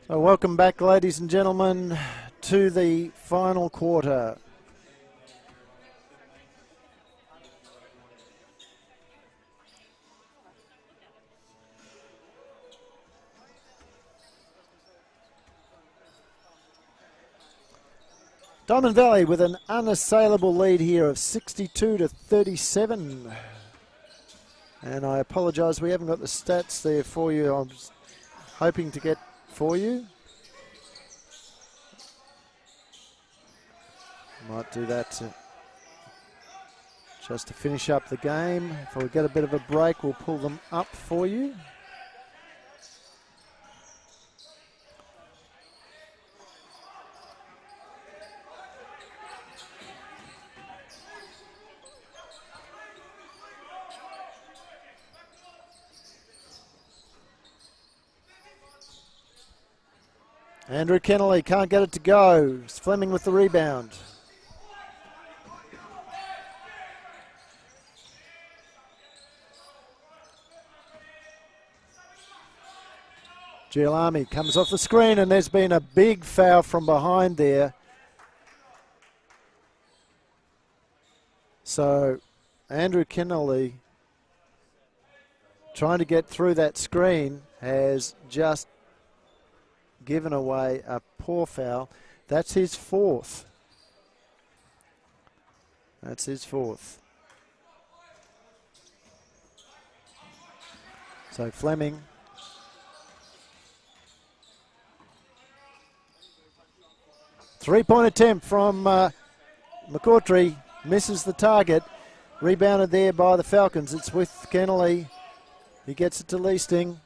So welcome back, ladies and gentlemen, to the final quarter. Diamond Valley with an unassailable lead here of 62-37. And I apologise, we haven't got the stats there for you. I was hoping to get for you. Might do that just to finish up the game. If we get a bit of a break, we'll pull them up for you. Andrew Kennelly can't get it to go. Fleming with the rebound. Giolami comes off the screen, and there's been a big foul from behind there. So Andrew Kennelly, trying to get through that screen, has just given away a poor foul. That's his fourth. That's his fourth. So Fleming. Three-point attempt from McCourtry. Misses the target. Rebounded there by the Falcons. It's with Kennelly. He gets it to Leasting.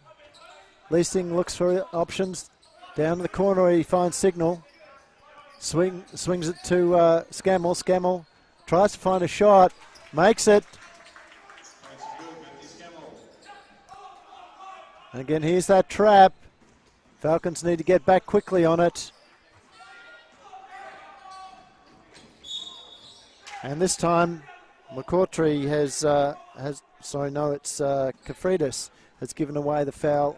Leasting looks for options. Down to the corner, he finds Signal. Swings it to Scammell. Scammell tries to find a shot. Makes it. And again, here's that trap. Falcons need to get back quickly on it. And this time, McCourtry it's Kafridis has given away the foul.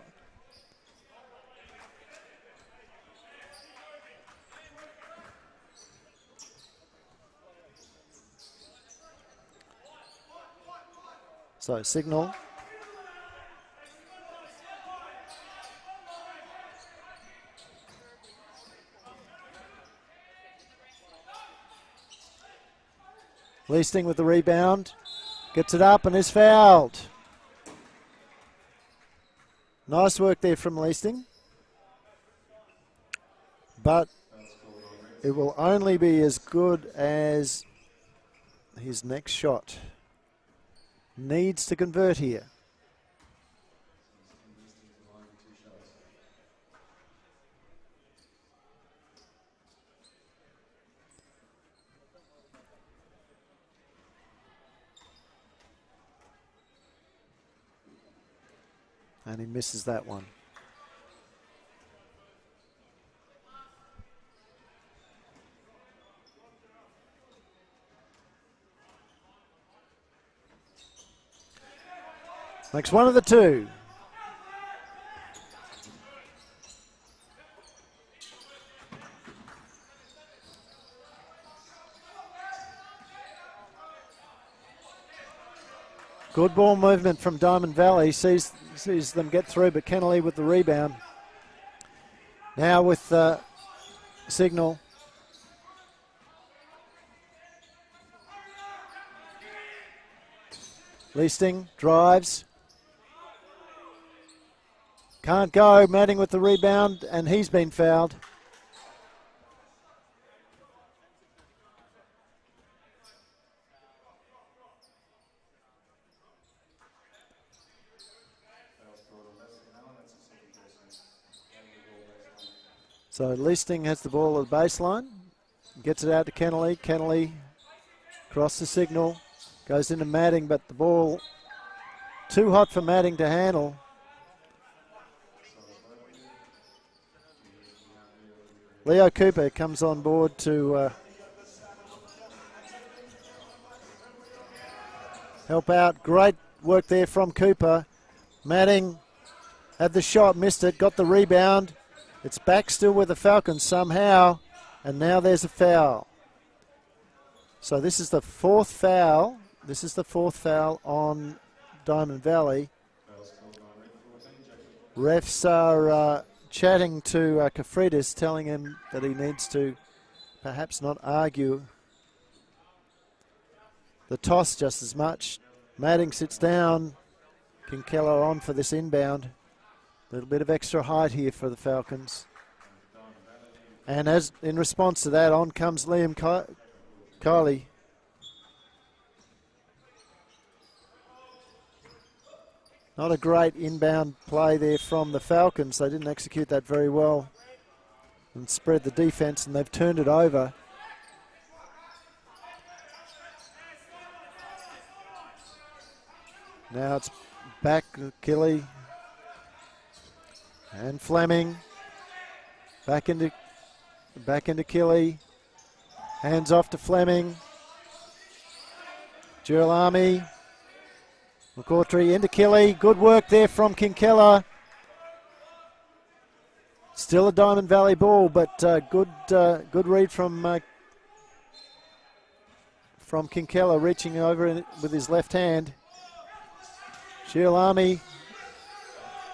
So Signal. Leasting with the rebound. Gets it up and is fouled. Nice work there from Leasting. But it will only be as good as his next shot. Needs to convert here. And he misses that one. Makes one of the two. Good ball movement from Diamond Valley. Sees them get through, but Kennelly with the rebound. Now with Signal. Leasting drives. Can't go. Manning with the rebound, and he's been fouled. So Leasting has the ball at the baseline. Gets it out to Kennelly. Kennelly across the Signal. Goes into Madding, but the ball too hot for Madding to handle. Leo Cooper comes on board to help out. Great work there from Cooper. Madding had the shot, missed it, got the rebound. It's back still with the Falcons somehow, and now there's a foul. So this is the fourth foul. This is the fourth foul on Diamond Valley. Refs are chatting to Kafridis, telling him that he needs to perhaps not argue the toss just as much. Madding sits down. Kinkella on for this inbound. A little bit of extra height here for the Falcons. And as in response to that, on comes Liam Kiley. Not a great inbound play there from the Falcons. They didn't execute that very well and spread the defense, and they've turned it over. Now it's back to Killy and Fleming. Back into Killy. Hands off to Fleming. Girolami. McCautry into Killy. Good work there from Kinkella. Still a Diamond Valley ball, but good read from Kinkella, reaching over with his left hand. Girolami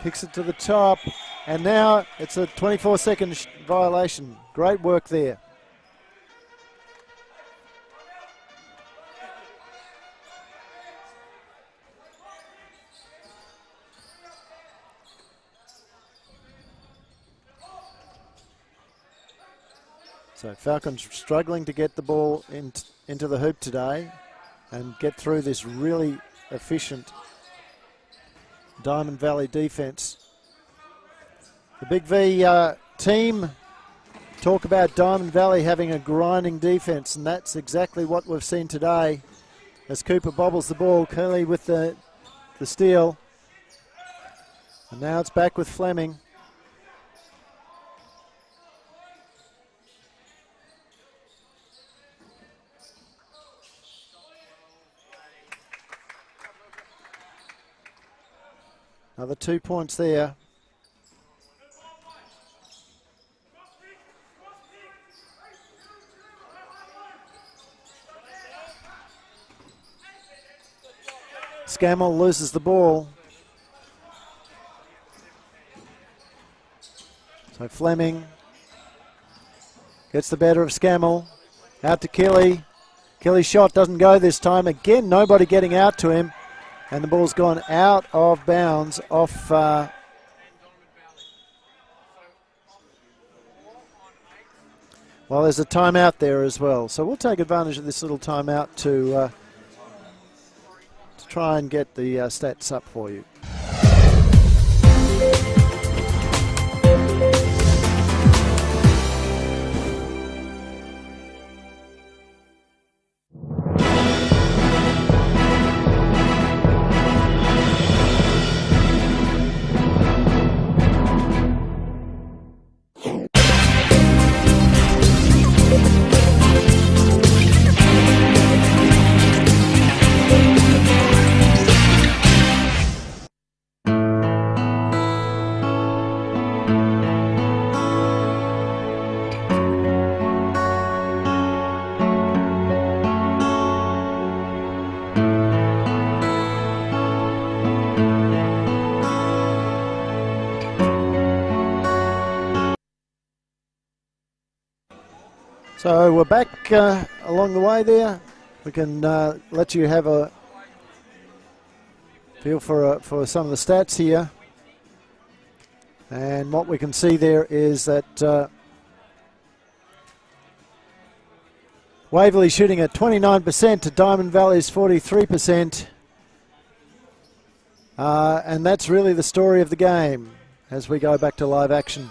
picks it to the top, and now it's a 24-second violation. Great work there. So Falcons struggling to get the ball into the hoop today and get through this really efficient Diamond Valley defense. The BigV team talk about Diamond Valley having a grinding defense, and that's exactly what we've seen today as Cooper bobbles the ball. Curley with the steal. And now it's back with Fleming. Another 2 points there. Scammell loses the ball. So Fleming gets the better of Scammell. Out to Kelly. Kelly's shot doesn't go this time. Again, nobody getting out to him. And the ball's gone out of bounds off well, there's a timeout there as well. So we'll take advantage of this little timeout to try and get the stats up for you. So we're back along the way there. We can let you have a feel for some of the stats here. And what we can see there is that Waverley shooting at 29% to Diamond Valley's 43%. And that's really the story of the game as we go back to live action.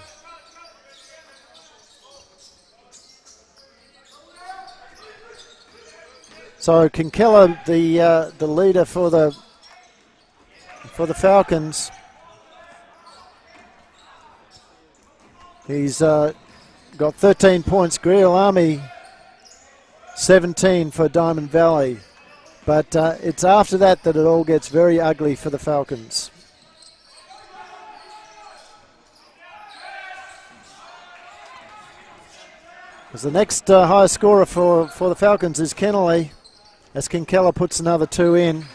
So Kinkella, the leader for the Falcons, he's got 13 points. Girolami 17 for Diamond Valley, but it's after that it all gets very ugly for the Falcons. As the next highest scorer for the Falcons is Kennelly, as Kinkella puts another 2 in.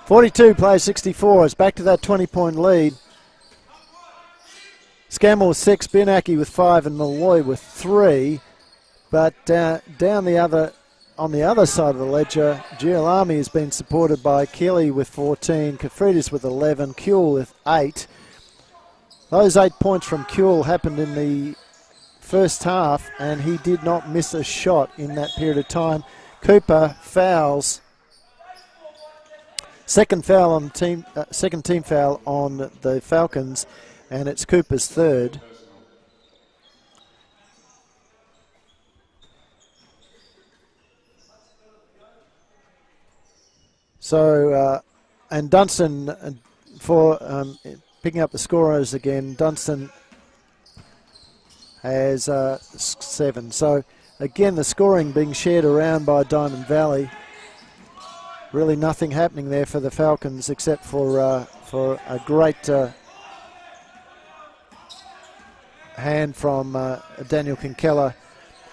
42 plays 64. It's back to that 20-point lead. Scammell with 6, Bianaki with 5, and Malloy with 3. But on the other side of the ledger, Giolami has been supported by Keeley with 14, Kafridis with 11, Kuehl with 8. Those 8 points from Kuehl happened in the first half, and he did not miss a shot in that period of time. Cooper fouls. Second team foul on the Falcons, and it's Cooper's third. So, and Dunstan for picking up the scorers again. Dunstan has 7. So again, the scoring being shared around by Diamond Valley. Really nothing happening there for the Falcons except for a great hand from Daniel Kinkella,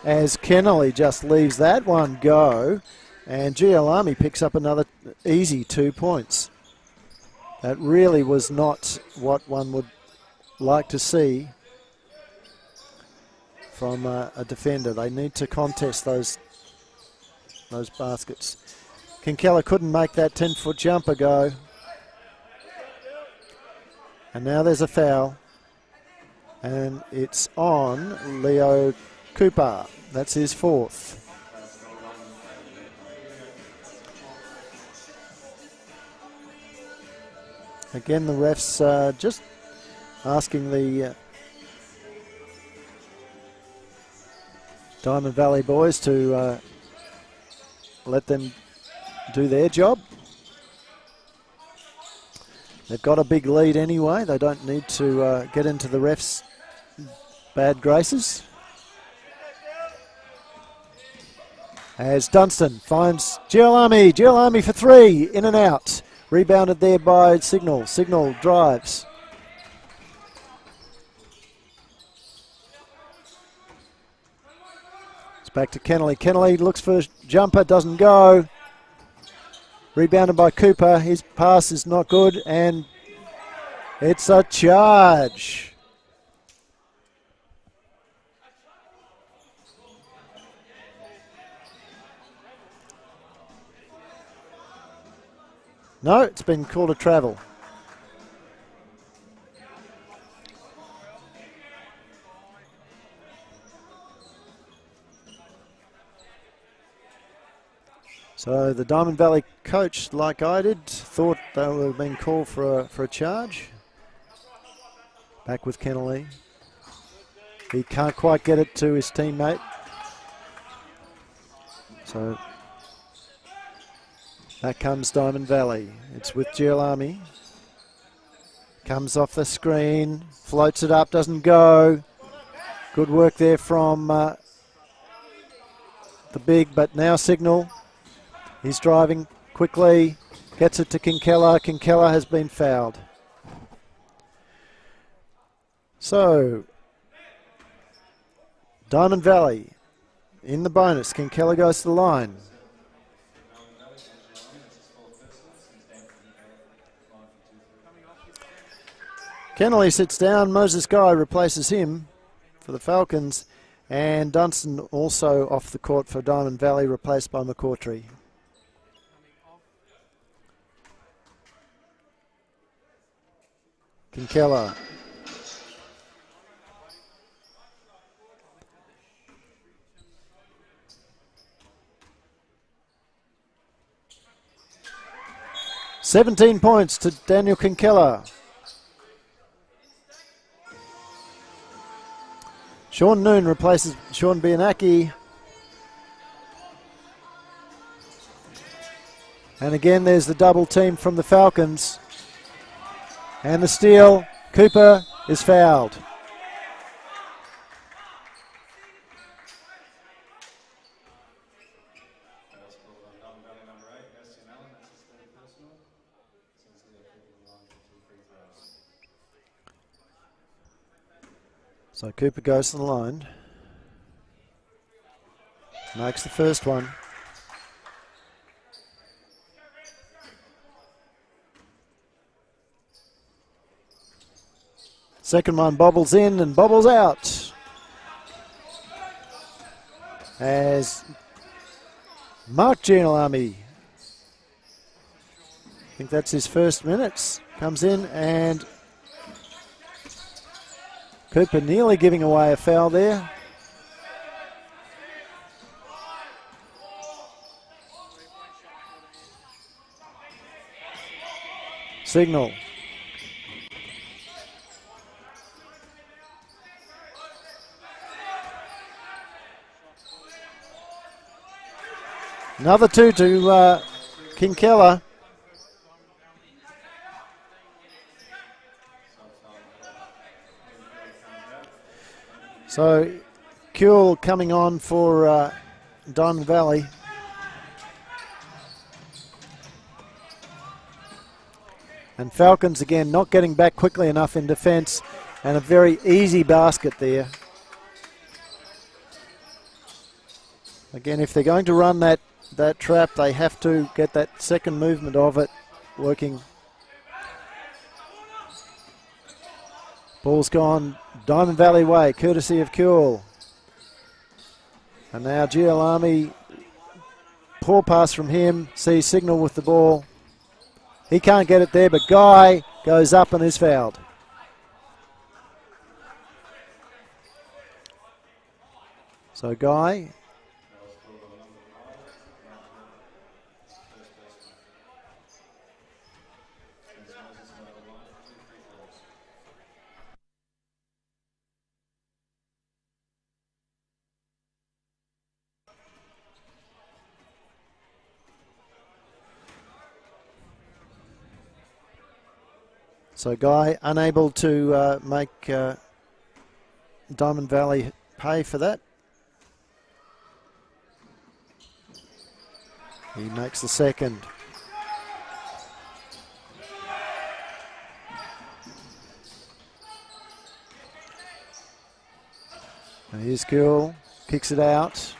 as Kennelly just leaves that one go, and Giolami picks up another easy 2 points. That really was not what one would like to see from a defender. They need to contest those baskets. Kinkella couldn't make that 10-foot jumper go. And now there's a foul. And it's on Leo Cooper. That's his 4th. Again, the refs just asking the Diamond Valley boys to let them do their job. They've got a big lead anyway. They don't need to get into the refs' bad graces. As Dunstan finds Giolami. Giolami for 3, in and out. Rebounded there by Signal. Signal drives. It's back to Kennelly. Kennelly looks for a jumper, doesn't go. Rebounded by Cooper. His pass is not good, and it's a charge. No, it's been called a travel. So the Diamond Valley coach, like I did, thought they would have been called for a charge. Back with Kennelly. He can't quite get it to his teammate. So back comes Diamond Valley. It's with Giolami. Comes off the screen, floats it up, doesn't go. Good work there from the big, but now Signal. He's driving quickly, gets it to Kinkella. Kinkella has been fouled. So, Diamond Valley in the bonus. Kinkella goes to the line. Kennelly sits down. Moses Guy replaces him for the Falcons. And Dunstan also off the court for Diamond Valley, replaced by McCautry. Kinkella. "17 points to Daniel Kinkella. Sean Noon replaces Sean Bianaki. And again, there's the double team from the Falcons. And the steal. Cooper is fouled. So Cooper goes to the line. Makes the first one. Second one bobbles in and bobbles out. As Mark Gianalami, I think that's his first minutes, comes in, and Cooper nearly giving away a foul there. Signal. Another two to King Keller. So Kuehl coming on for Diamond Valley. And Falcons again not getting back quickly enough in defence, and a very easy basket there. Again, if they're going to run that trap, they have to get that second movement of it working. Ball's gone Diamond Valley way, courtesy of Kuehl. And now Gialami, poor pass from him, sees Signal with the ball. He can't get it there, but Guy goes up and is fouled. So Guy. So Guy unable to make Diamond Valley pay for that. He makes the second. And here's Kuehl, kicks it out.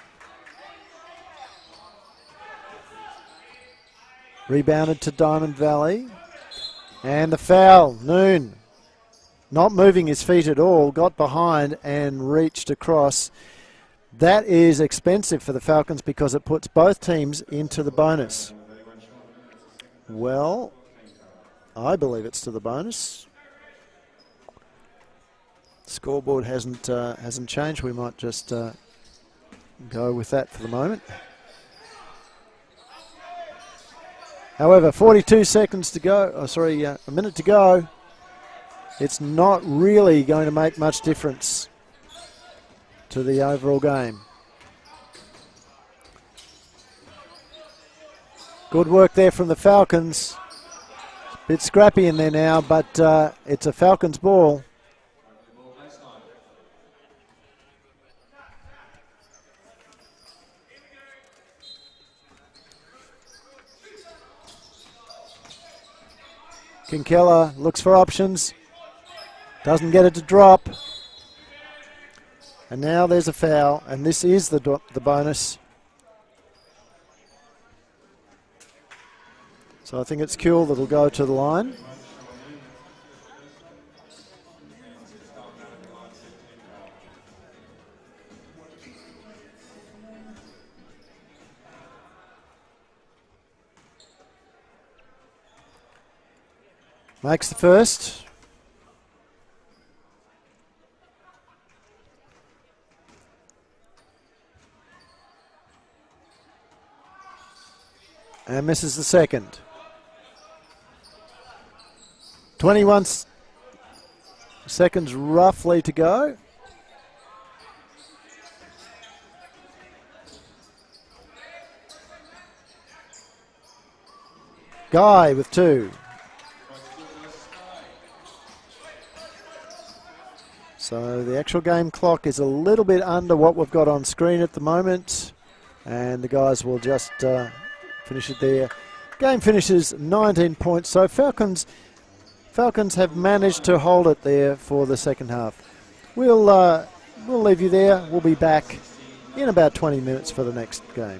Rebounded to Diamond Valley. And the foul, Noon, not moving his feet at all, got behind and reached across. That is expensive for the Falcons because it puts both teams into the bonus. Well, I believe it's to the bonus. Scoreboard hasn't changed. We might just go with that for the moment. However, 42 seconds to go, a minute to go. It's not really going to make much difference to the overall game. Good work there from the Falcons. Bit scrappy in there now, but it's a Falcons ball. King Keller looks for options, doesn't get it to drop. And now there's a foul, and this is the bonus. So I think it's Kuehl that'll go to the line. Makes the first. And misses the second. 21 seconds roughly to go. Guy with two. So the actual game clock is a little bit under what we've got on screen at the moment, and the guys will just finish it there. Game finishes 19 points, so Falcons have managed to hold it there for the second half. we'll leave you there. We'll be back in about 20 minutes for the next game.